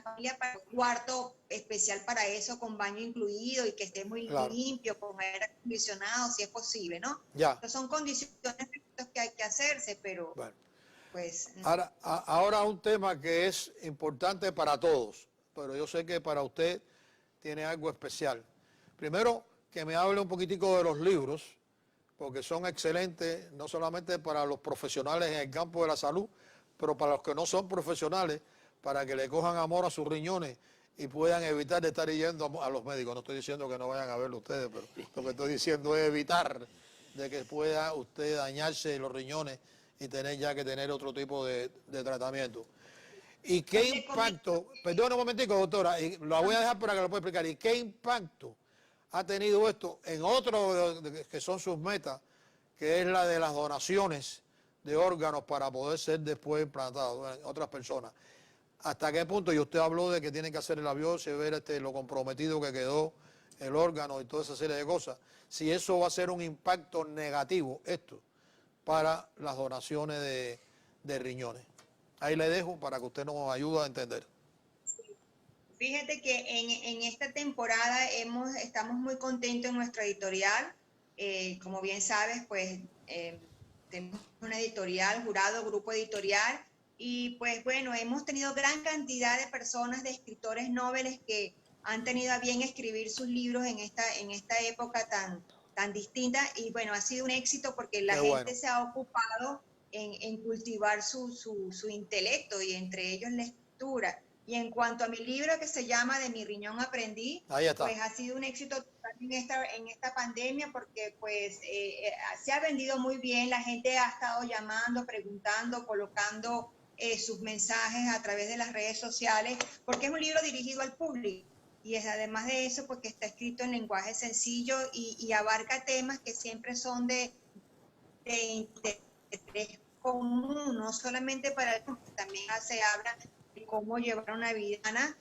familia para un cuarto especial para eso, con baño incluido y que esté muy Claro. limpio, con aire acondicionado, si es posible, ¿no? Ya. Entonces, son condiciones que hay que hacerse, pero Bueno. pues Ahora un tema que es importante para todos, pero yo sé que para usted tiene algo especial. Primero, que me hable un poquitico de los libros, porque son excelentes, no solamente para los profesionales en el campo de la salud, pero para los que no son profesionales, para que le cojan amor a sus riñones y puedan evitar de estar yendo a los médicos. No estoy diciendo que no vayan a verlo ustedes, pero lo que estoy diciendo es evitar de que pueda usted dañarse los riñones y tener ya que tener otro tipo de tratamiento. ¿Y qué impacto, perdón un momentico, doctora, y la voy a dejar para que lo pueda explicar, y qué impacto ha tenido esto en otro que son sus metas, que es la de las donaciones de órganos para poder ser después implantados en otras personas? ¿Hasta qué punto? Y usted habló de que tienen que hacer la biopsia, ver lo comprometido que quedó el órgano y toda esa serie de cosas. Si eso va a ser un impacto negativo, esto, para las donaciones de riñones. Ahí le dejo para que usted nos ayude a entender. fíjate que en esta temporada estamos muy contentos en nuestra editorial. Como bien sabes, pues tenemos una editorial, jurado, grupo editorial, y pues bueno, hemos tenido gran cantidad de personas, de escritores noveles que han tenido a bien escribir sus libros en esta época tan distinta, y bueno, ha sido un éxito porque la Qué gente bueno. se ha ocupado en cultivar su intelecto y entre ellos la escritura. Y en cuanto a mi libro que se llama De mi riñón aprendí, Ahí está. pues ha sido un éxito total en esta pandemia porque pues se ha vendido muy bien, la gente ha estado llamando, preguntando, colocando sus mensajes a través de las redes sociales, porque es un libro dirigido al público. Y es, además de eso, porque está escrito en lenguaje sencillo y abarca temas que siempre son de interés común, no solamente para el que también se habla de cómo llevar una vida sana.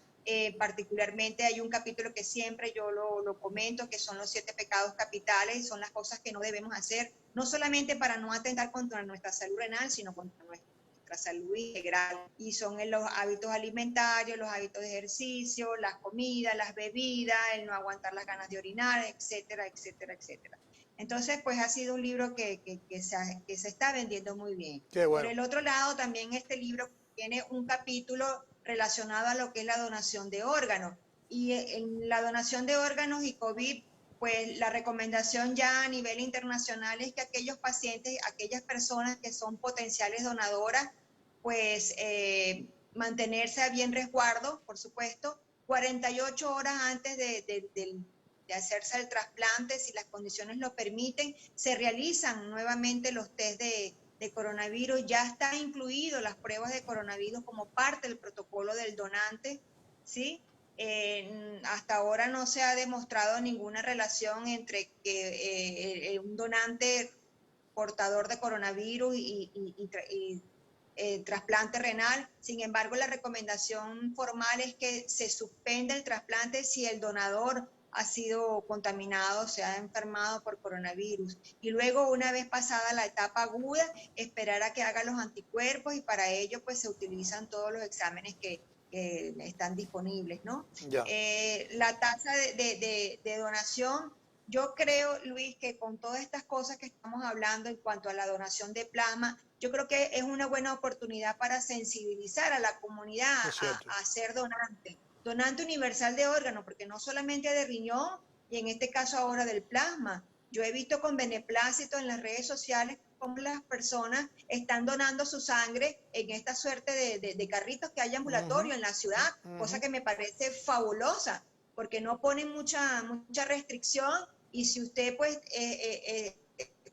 Particularmente hay un capítulo que siempre yo lo comento, que son los 7 pecados capitales, son las cosas que no debemos hacer, no solamente para no atentar contra nuestra salud renal, sino contra nuestro nuestra salud integral, y son en los hábitos alimentarios, los hábitos de ejercicio, las comidas, las bebidas, el no aguantar las ganas de orinar, etcétera, etcétera, etcétera. Entonces, pues ha sido un libro que se está vendiendo muy bien. Qué bueno. Por el otro lado, también este libro tiene un capítulo relacionado a lo que es la donación de órganos. Y en la donación de órganos y COVID, pues la recomendación ya a nivel internacional es que aquellos pacientes, aquellas personas que son potenciales donadoras, pues mantenerse a bien resguardo, por supuesto, 48 horas antes de hacerse el trasplante, si las condiciones lo permiten, se realizan nuevamente los test de coronavirus. Ya está incluido las pruebas de coronavirus como parte del protocolo del donante, ¿sí? Hasta ahora no se ha demostrado ninguna relación entre que un donante portador de coronavirus y trasplante renal. Sin embargo, la recomendación formal es que se suspenda el trasplante si el donador ha sido contaminado, se ha enfermado por coronavirus. Y luego, una vez pasada la etapa aguda, esperar a que haga los anticuerpos, y para ello pues se utilizan todos los exámenes que están disponibles, ¿no? Ya. La tasa de donación, yo creo, Luis, que con todas estas cosas que estamos hablando en cuanto a la donación de plasma, yo creo que es una buena oportunidad para sensibilizar a la comunidad a ser donante universal de órganos, porque no solamente de riñón, y en este caso ahora del plasma. Yo he visto con beneplácito en las redes sociales cómo las personas están donando su sangre en esta suerte de carritos que hay ambulatorio en la ciudad, cosa que me parece fabulosa, porque no ponen mucha restricción, y si usted pues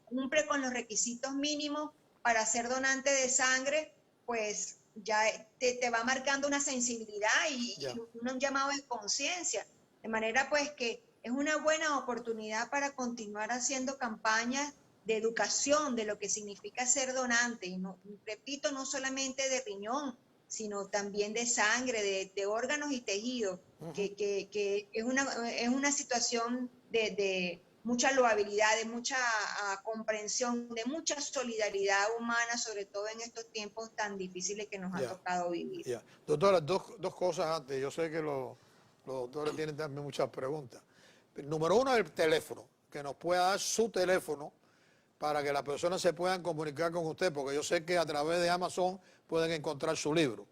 cumple con los requisitos mínimos para ser donante de sangre, pues ya te va marcando una sensibilidad y un llamado de conciencia, de manera pues que es una buena oportunidad para continuar haciendo campañas de educación de lo que significa ser donante, y no, repito, no solamente de riñón, sino también de sangre, de órganos y tejidos, que es una situación de mucha loabilidad, de mucha comprensión, de mucha solidaridad humana, sobre todo en estos tiempos tan difíciles que nos ha tocado vivir. Doctora, dos cosas antes. Yo sé que los doctores tienen también muchas preguntas. Número uno, el teléfono, que nos pueda dar su teléfono para que las personas se puedan comunicar con usted, porque yo sé que a través de Amazon pueden encontrar su libro.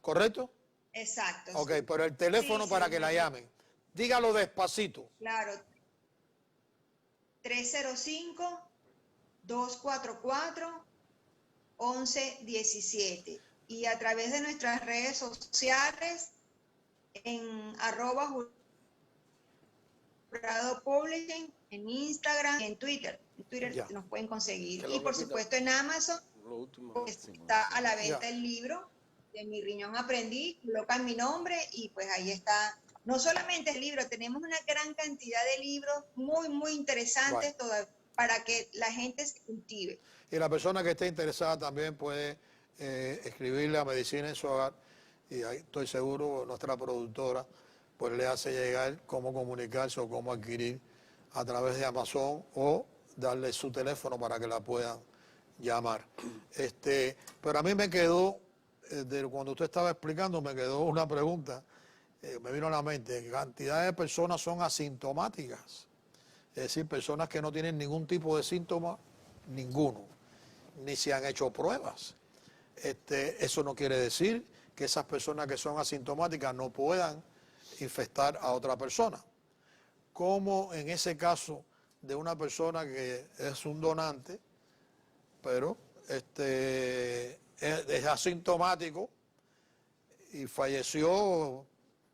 ¿Correcto? Exacto. Ok, sí. Pero el teléfono para que la llamen. Dígalo despacito. Claro. 305-244-1117. Y a través de nuestras redes sociales, en @jurado_publishing, en Instagram, en Twitter. En Twitter nos pueden conseguir. Y por supuesto en Amazon pues, está a la venta el libro de Mi Riñón Aprendí, colocan mi nombre y pues ahí está. No solamente el libro, tenemos una gran cantidad de libros muy, muy interesantes para que la gente se cultive. Y la persona que esté interesada también puede escribirle a Medicina en su Hogar, y ahí estoy seguro nuestra productora pues le hace llegar cómo comunicarse o cómo adquirir a través de Amazon, o darle su teléfono para que la puedan llamar. Pero a mí me quedó, cuando usted estaba explicando, me quedó una pregunta, me vino a la mente: cantidad de personas son asintomáticas, es decir, personas que no tienen ningún tipo de síntoma, ninguno, ni se han hecho pruebas. Eso no quiere decir que esas personas que son asintomáticas no puedan infectar a otra persona. Como en ese caso de una persona que es un donante, pero es asintomático y falleció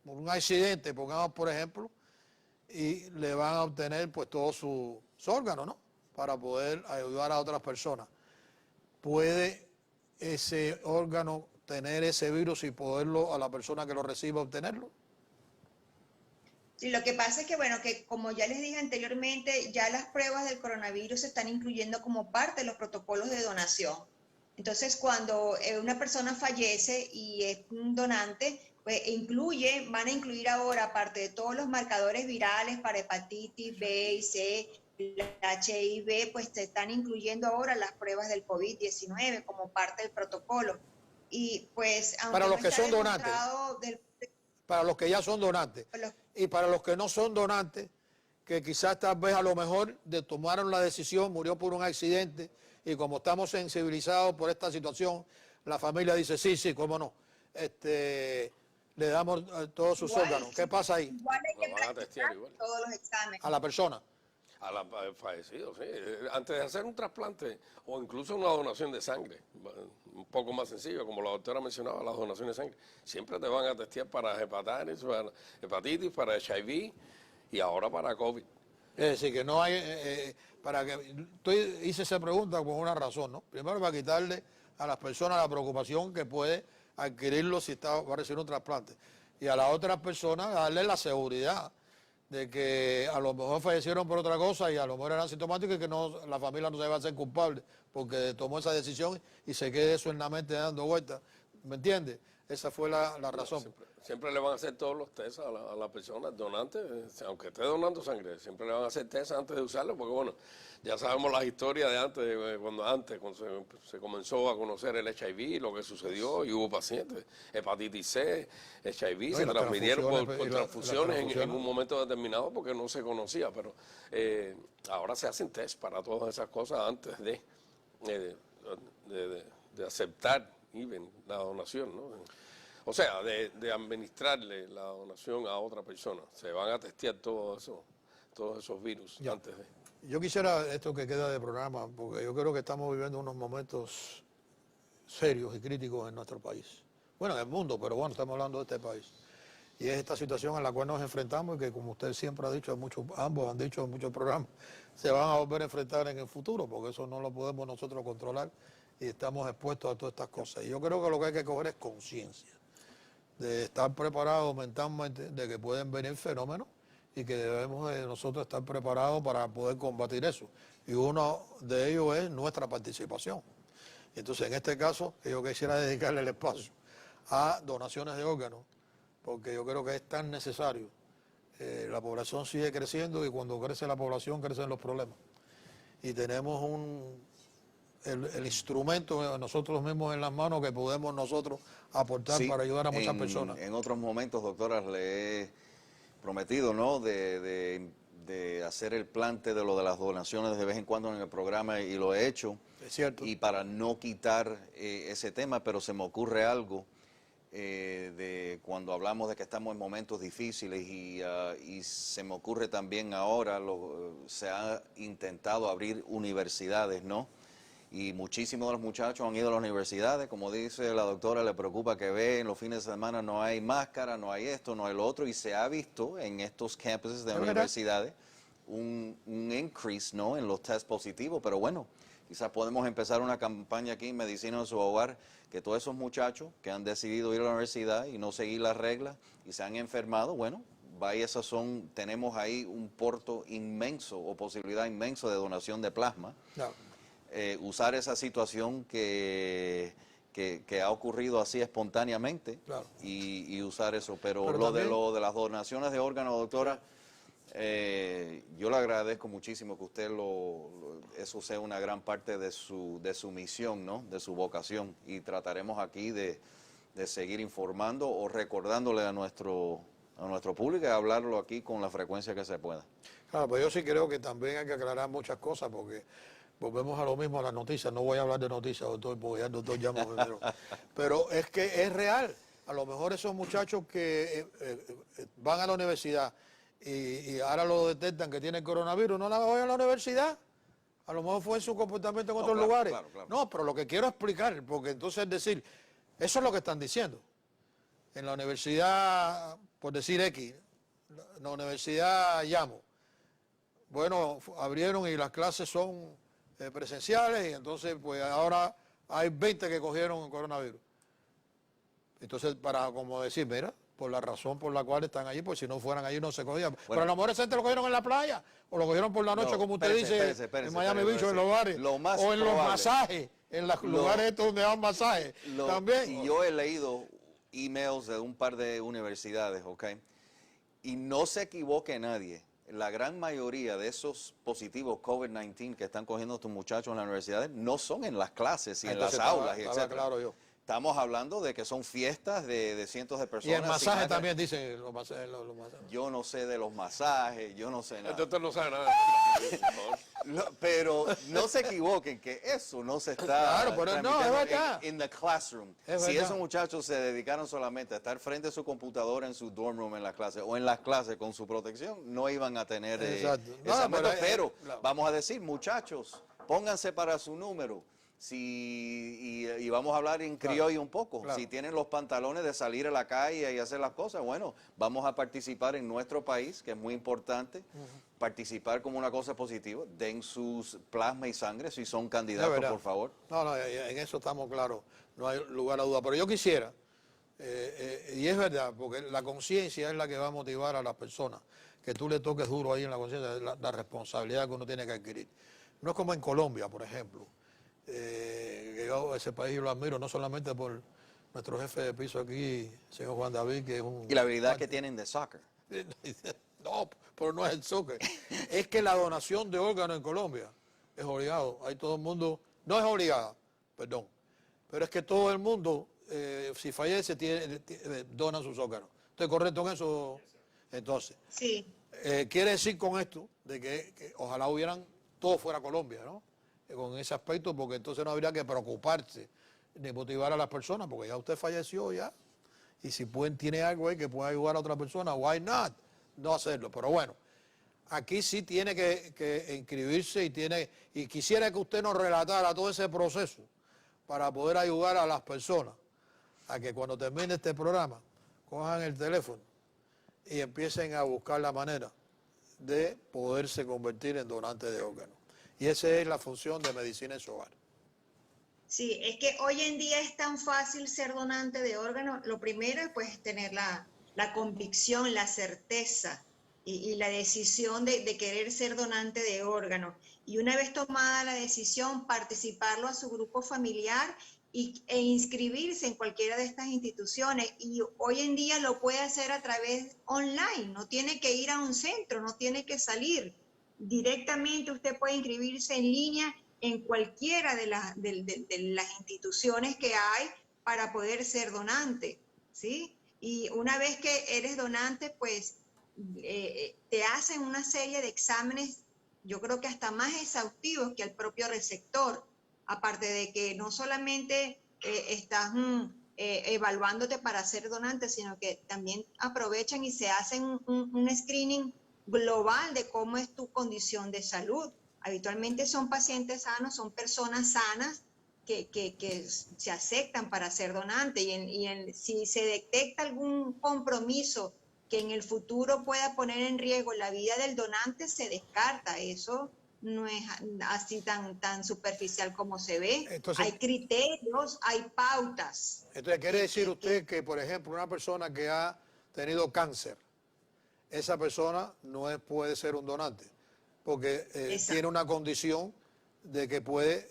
por un accidente, pongamos por ejemplo, y le van a obtener pues todos sus órganos, ¿no?, para poder ayudar a otras personas. ¿Puede ese órgano tener ese virus y poderlo, a la persona que lo reciba, obtenerlo? Sí, lo que pasa es que, bueno, que como ya les dije anteriormente, ya las pruebas del coronavirus se están incluyendo como parte de los protocolos de donación. Entonces, cuando una persona fallece y es un donante, pues van a incluir ahora, aparte de todos los marcadores virales para hepatitis B y C, HIV, pues se están incluyendo ahora las pruebas del COVID-19 como parte del protocolo. Y pues, aunque para los no que está son donantes, demostrado para los que ya son donantes, y para los que no son donantes, que quizás tal vez a lo mejor tomaron la decisión, murió por un accidente, y como estamos sensibilizados por esta situación, la familia dice, sí, cómo no, le damos todos sus órganos. ¿Qué pasa ahí? Igual hay que Lo van a testear igual. todos los exámenes. A la persona. Al fallecido, sí. Antes de hacer un trasplante o incluso una donación de sangre, un poco más sencillo, como la doctora mencionaba, las donaciones de sangre, siempre te van a testear para hepatitis, para HIV y ahora para COVID. Es decir, que no hay, hice esa pregunta con una razón, ¿no? Primero, para quitarle a las personas la preocupación que puede adquirirlo si va a recibir un trasplante. Y a las otras personas darle la seguridad de que a lo mejor fallecieron por otra cosa y a lo mejor eran asintomáticos y que la familia no se va a hacer culpable porque tomó esa decisión y se quede eso en la mente dando vueltas. ¿Me entiendes? Esa fue la razón. Siempre le van a hacer todos los test a la persona donante, aunque esté donando sangre, siempre le van a hacer test antes de usarlo, porque bueno, ya sabemos las historias de antes, cuando se comenzó a conocer el HIV, lo que sucedió, y hubo pacientes, hepatitis C, HIV, se transmitieron por transfusiones en un momento determinado porque no se conocía, pero ahora se hacen test para todas esas cosas antes de aceptar la donación, ¿no? O sea, de administrarle la donación a otra persona. Se van a testear todos esos virus antes de... Yo quisiera esto que queda de programa, porque yo creo que estamos viviendo unos momentos serios y críticos en nuestro país. Bueno, en el mundo, pero bueno, estamos hablando de este país. Y es esta situación a la cual nos enfrentamos y que, como usted siempre ha dicho, ambos han dicho en muchos programas, se van a volver a enfrentar en el futuro, porque eso no lo podemos nosotros controlar y estamos expuestos a todas estas cosas. Y yo creo que lo que hay que coger es conciencia de estar preparados mentalmente de que pueden venir fenómenos y que debemos de nosotros estar preparados para poder combatir eso. Y uno de ellos es nuestra participación. Entonces, en este caso, yo quisiera dedicarle el espacio a donaciones de órganos, porque yo creo que es tan necesario. La población sigue creciendo y cuando crece la población crecen los problemas. Y tenemos el instrumento nosotros mismos en las manos que podemos nosotros aportar para ayudar a muchas personas. En otros momentos, doctoras, le he prometido, ¿no?, de hacer el plante de lo de las donaciones de vez en cuando en el programa y lo he hecho. Es cierto. Y para no quitar ese tema, pero se me ocurre algo de cuando hablamos de que estamos en momentos difíciles y se me ocurre también ahora, se ha intentado abrir universidades, ¿no? Y muchísimos de los muchachos han ido a las universidades, como dice la doctora, le preocupa que ve en los fines de semana no hay máscara, no hay esto, no hay lo otro, y se ha visto en estos campuses de universidades un increase, ¿no?, en los test positivos, pero bueno, quizás podemos empezar una campaña aquí en Medicina en su Hogar, que todos esos muchachos que han decidido ir a la universidad y no seguir las reglas y se han enfermado, bueno, tenemos ahí un porto inmenso o posibilidad inmensa de donación de plasma. No. Usar esa situación que ha ocurrido así espontáneamente, claro, y usar eso. Pero lo de las donaciones de órganos, doctora, yo le agradezco muchísimo que usted eso sea una gran parte de su misión, ¿no?, de su vocación, y trataremos aquí de seguir informando o recordándole a nuestro público y hablarlo aquí con la frecuencia que se pueda. Claro, pues yo sí creo que también hay que aclarar muchas cosas porque volvemos a lo mismo, a las noticias. No voy a hablar de noticias, doctor, porque ya el doctor llama primero. Pero es que es real. A lo mejor esos muchachos que van a la universidad y ahora lo detectan que tienen coronavirus, no la voy a la universidad. A lo mejor fue su comportamiento en otros lugares. Claro. No, pero lo que quiero explicar, porque entonces es decir, eso es lo que están diciendo. En la universidad, por decir X, la universidad Llamo, bueno, abrieron y las clases son presenciales y entonces pues ahora hay 20 que cogieron el coronavirus. Entonces, para como decir, mira, por la razón por la cual están allí, pues si no fueran allí no se cogían. Bueno, pero a lo mejor ese lo cogieron en la playa, o lo cogieron por la noche, como usted dice, en Miami Beach, en los bares, o en los masajes, en los lugares estos donde dan masajes, también. Y yo he leído emails de un par de universidades, ¿ok? Y no se equivoque nadie. la gran mayoría de esos positivos COVID-19 que están cogiendo estos muchachos en las universidades no son en las clases y en las aulas, etc. Claro yo. Estamos hablando de que son fiestas de cientos de Y personas. el masaje también, dicen los masajes. Yo no sé de los masajes, yo no sé El nada. doctor no sabe nada. Por favor. Pero no se equivoquen que eso no se está Claro, pero no, es transmitiendo verdad. en the classroom. Es Si verdad. esos muchachos se dedicaron solamente a estar frente a su computadora en su dorm room en las clases o en las clases con su protección, no iban a tener Exacto. esa No, meta. pero, Pero vamos a decir, muchachos, pónganse para su número. Y vamos a hablar en criollo un poco. Claro. Si tienen los pantalones de salir a la calle y hacer las cosas, bueno, vamos a participar en nuestro país, que es muy importante, participar como una cosa positiva. Den sus plasma y sangre si son Es candidatos, verdad. por favor. No, en eso estamos claros, no hay lugar a duda. Pero yo quisiera, y es verdad, porque la conciencia es la que va a motivar a las personas, que tú le toques duro ahí en la conciencia, la responsabilidad que uno tiene que adquirir. No es como en Colombia, por ejemplo. Que yo ese país yo lo admiro, no solamente por nuestro jefe de piso aquí, señor Juan David, que es un... Y la habilidad que tienen de soccer. No, pero no es el soccer. Es que la donación de órganos en Colombia es obligado. Hay todo el mundo, no es obligada, perdón, pero es que todo el mundo, si fallece, dona sus órganos. ¿Estoy correcto en eso? Entonces, Sí. quiere decir con esto de que ojalá hubieran, todo fuera Colombia, ¿no? Con ese aspecto, porque entonces no habría que preocuparse ni motivar a las personas, porque ya usted falleció ya, y si tiene algo ahí que pueda ayudar a otra persona, why not? No hacerlo, pero bueno, aquí sí tiene que inscribirse y quisiera que usted nos relatara todo ese proceso para poder ayudar a las personas a que cuando termine este programa cojan el teléfono y empiecen a buscar la manera de poderse convertir en donantes de órganos. Y esa es la función de Medicina en su Hogar. Sí, es que hoy en día es tan fácil ser donante de órganos. Lo primero es pues tener la convicción, la certeza y la decisión de querer ser donante de órganos. Y una vez tomada la decisión, participarlo a su grupo familiar e inscribirse en cualquiera de estas instituciones. Y hoy en día lo puede hacer a través online, no tiene que ir a un centro, no tiene que salir. Directamente usted puede inscribirse en línea en cualquiera de las instituciones que hay para poder ser donante, ¿sí? Y una vez que eres donante, pues te hacen una serie de exámenes, yo creo que hasta más exhaustivos que el propio receptor, aparte de que no solamente estás evaluándote para ser donante, sino que también aprovechan y se hacen un screening global de cómo es tu condición de salud. Habitualmente son pacientes sanos, son personas sanas que se aceptan para ser donante si se detecta algún compromiso que en el futuro pueda poner en riesgo la vida del donante, se descarta. Eso no es así tan superficial como se ve. Entonces, hay criterios, hay pautas. Entonces, ¿quiere decir usted que, por ejemplo, una persona que ha tenido cáncer, esa persona no puede ser un donante? Porque tiene una condición de que puede...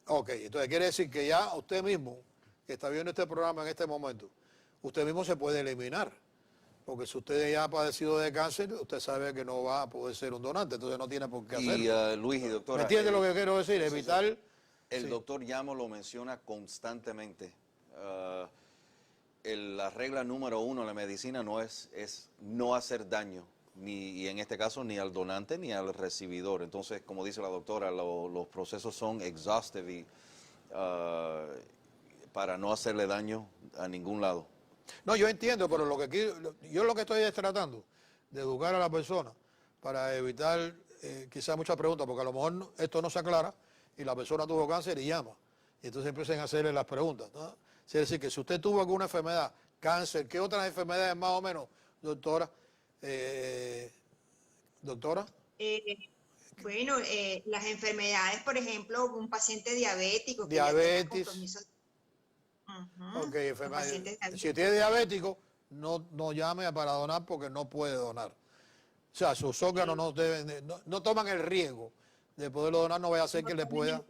ok, entonces quiere decir que ya usted mismo, que está viendo este programa en este momento, usted mismo se puede eliminar. Porque si usted ya ha padecido de cáncer, usted sabe que no va a poder ser un donante, entonces no tiene por qué hacerlo. Y Luis y doctora, ¿Me entiende lo que quiero decir? Evitar... El doctor Llamo lo menciona constantemente. La regla número 1 en la medicina es no hacer daño, y en este caso ni al donante ni al recibidor. Entonces, como dice la doctora, los procesos son exhaustive y, para no hacerle daño a ningún lado. No, yo entiendo, pero yo lo que estoy es tratando de educar a la persona para evitar quizás muchas preguntas, porque a lo mejor esto no se aclara y la persona tuvo cáncer y llama. Y entonces empiezan a hacerle las preguntas, ¿no? Es decir, que si usted tuvo alguna enfermedad, cáncer, ¿qué otras enfermedades más o menos, doctora? ¿Doctora? Bueno, las enfermedades, por ejemplo, un paciente diabético. Diabetes. Ok, enfermedad. Si usted es diabético, no llame para donar porque no puede donar. O sea, sus órganos no toman el riesgo de poderlo donar, no vaya a ser que le pueda...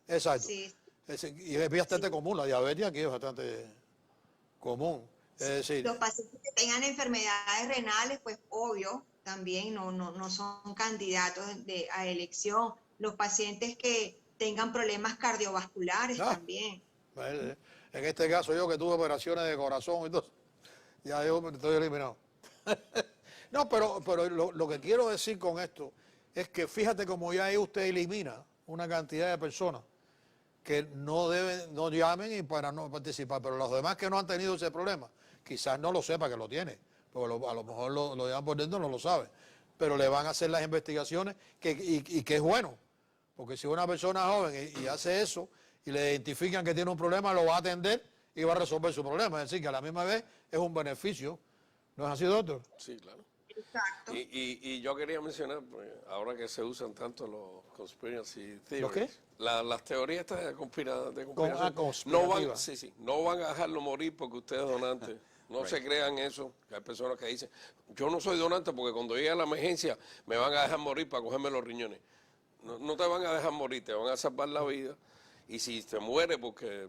Exacto. Sí. Y es bastante común, la diabetes aquí es bastante común. Es decir, los pacientes que tengan enfermedades renales, pues obvio, también no son candidatos a elección. Los pacientes que tengan problemas cardiovasculares también. En este caso yo que tuve operaciones de corazón y todo, ya yo estoy eliminado. No, pero lo que quiero decir con esto es que fíjate como ya ahí usted elimina una cantidad de personas que no llamen y para no participar, pero los demás que no han tenido ese problema, quizás no lo sepa que lo tiene, porque a lo mejor lo llevan por dentro, no lo sabe, pero le van a hacer las investigaciones y que es bueno, porque si una persona joven y hace eso y le identifican que tiene un problema, lo va a atender y va a resolver su problema, es decir, que a la misma vez es un beneficio. ¿No es así, doctor? Sí, claro. Exacto. Y yo quería mencionar, pues, ahora que se usan tanto los conspiracy theories, ¿Los qué? Las teorías estas de conspiración, conspirativas. no van a dejarlo morir porque usted es donante. No se crean eso, que hay personas que dicen, yo no soy donante porque cuando llegue a la emergencia me van a dejar morir para cogerme los riñones. No te van a dejar morir, te van a salvar la vida. Y si te muere porque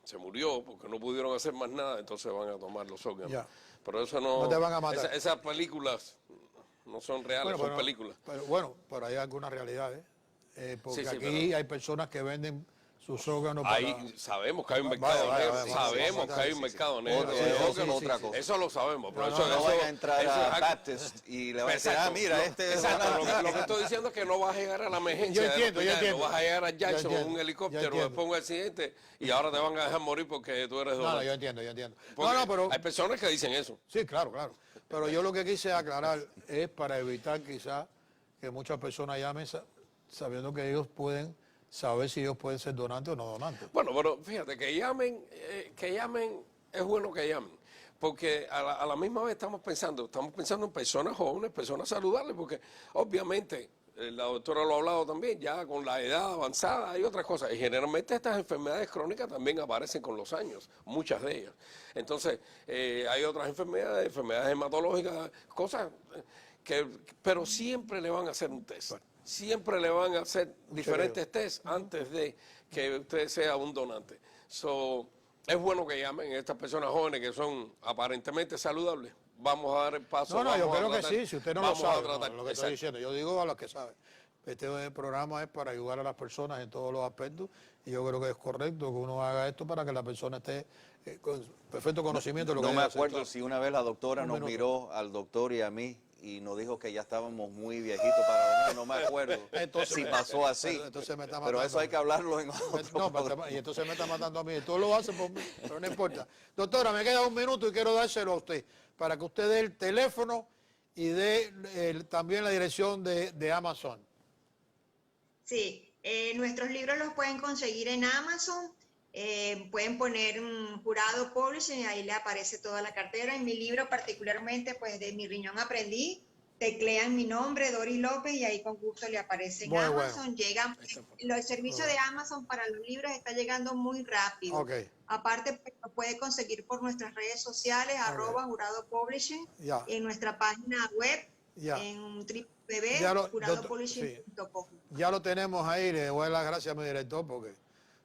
se murió, porque no pudieron hacer más nada, entonces van a tomar los órganos. Ya. Pero eso No te van a matar. Esas películas no son reales, son películas. Pero hay algunas realidades. Porque Sí, aquí hay personas que venden sus órganos Ahí sabemos que hay un mercado negro. Sabemos que hay un mercado negro. Otra cosa. Eso lo sabemos. Pero No vaya a entrar a Baptist y le va a decir, mira, este es exacto. Lo que estoy diciendo es que no vas a llegar a la emergencia. Yo entiendo. No vas a llegar a Jackson Yo en un helicóptero, entiendo. después un accidente y ahora te van a dejar morir porque tú eres No, donante. yo entiendo. Porque Pero hay personas que dicen eso. sí, claro. Pero yo lo que quise aclarar es para evitar quizás que muchas personas llamen sabiendo que ellos pueden saber si ellos pueden ser donantes o no donantes. Bueno, pero fíjate, que llamen, es bueno que llamen. Porque a la misma vez estamos pensando en personas jóvenes, personas saludables, porque obviamente, la doctora lo ha hablado también, ya con la edad avanzada hay otras cosas. Y generalmente estas enfermedades crónicas también aparecen con los años, muchas de ellas. Entonces, hay otras enfermedades hematológicas, cosas pero siempre le van a hacer un test. Siempre le van a hacer diferentes tests antes de que usted sea un donante. Es bueno que llamen a estas personas jóvenes que son aparentemente saludables. Vamos a dar el paso. No, yo creo que sí, si usted no lo sabe, lo que estoy Exacto. diciendo. Yo digo a los que saben. Este programa es para ayudar a las personas en todos los aspectos y yo creo que es correcto que uno haga esto para que la persona esté con perfecto conocimiento de lo que No me debe hacer. acuerdo si una vez la doctora nos miró al doctor y a mí y nos dijo que ya estábamos muy viejitos para donar, no me acuerdo si pasó así. Entonces me está Pero matando. eso hay que hablarlo en otro No, programa. y entonces me está matando a mí. Todo lo hace por mí, pero no importa. Doctora, me queda un minuto y quiero dárselo a usted para que usted dé el teléfono y dé también la dirección de Amazon. Sí, nuestros libros los pueden conseguir en Amazon. Pueden poner Jurado Publishing y ahí le aparece toda la cartera. En mi libro particularmente, pues de Mi Riñón Aprendí, teclean mi nombre, Doris López, y ahí con gusto le aparece en Amazon. El servicio de Amazon para los libros está llegando muy rápido. Okay. Aparte, pues, lo puede conseguir por nuestras redes sociales, @Jurado Publishing, en nuestra página web, en www.juradopublishing.com. Ya lo tenemos ahí, le doy las gracias a mi director porque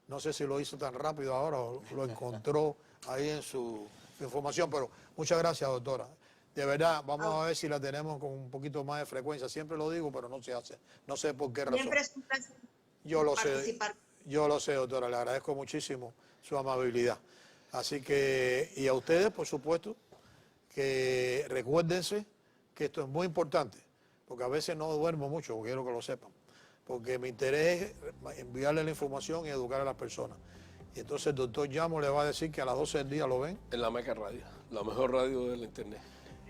no sé si lo hizo tan rápido ahora o lo encontró ahí en su información, pero muchas gracias, doctora. De verdad, vamos a ver si la tenemos con un poquito más de frecuencia. Siempre lo digo, pero no se hace. No sé por qué razón. Siempre es un placer participar. Yo lo sé, doctora. Le agradezco muchísimo su amabilidad. Así que, y a ustedes, por supuesto, que recuérdense que esto es muy importante, porque a veces no duermo mucho, quiero que lo sepan, porque mi interés es enviarle la información y educar a las personas. Y entonces el doctor Llamo le va a decir que a las 12 del día lo ven. En la Meca Radio, la mejor radio del internet.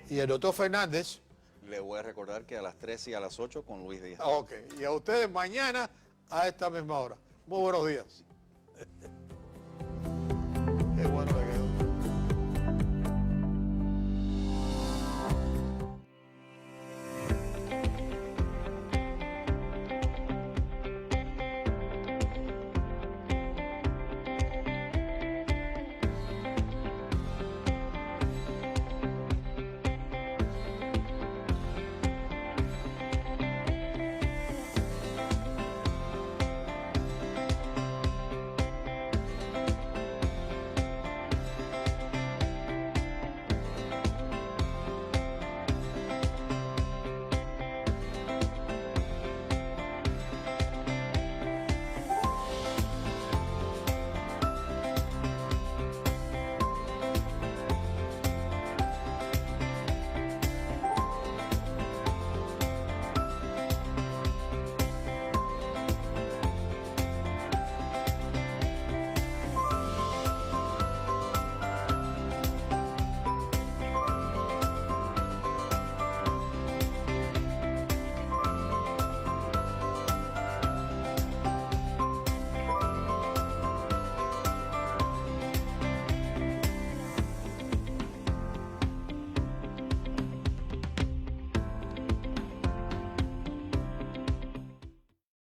Y el doctor Fernández. Le voy a recordar que a las 3 y a las 8 con Luis Díaz. Ok, y a ustedes mañana a esta misma hora. Muy buenos días.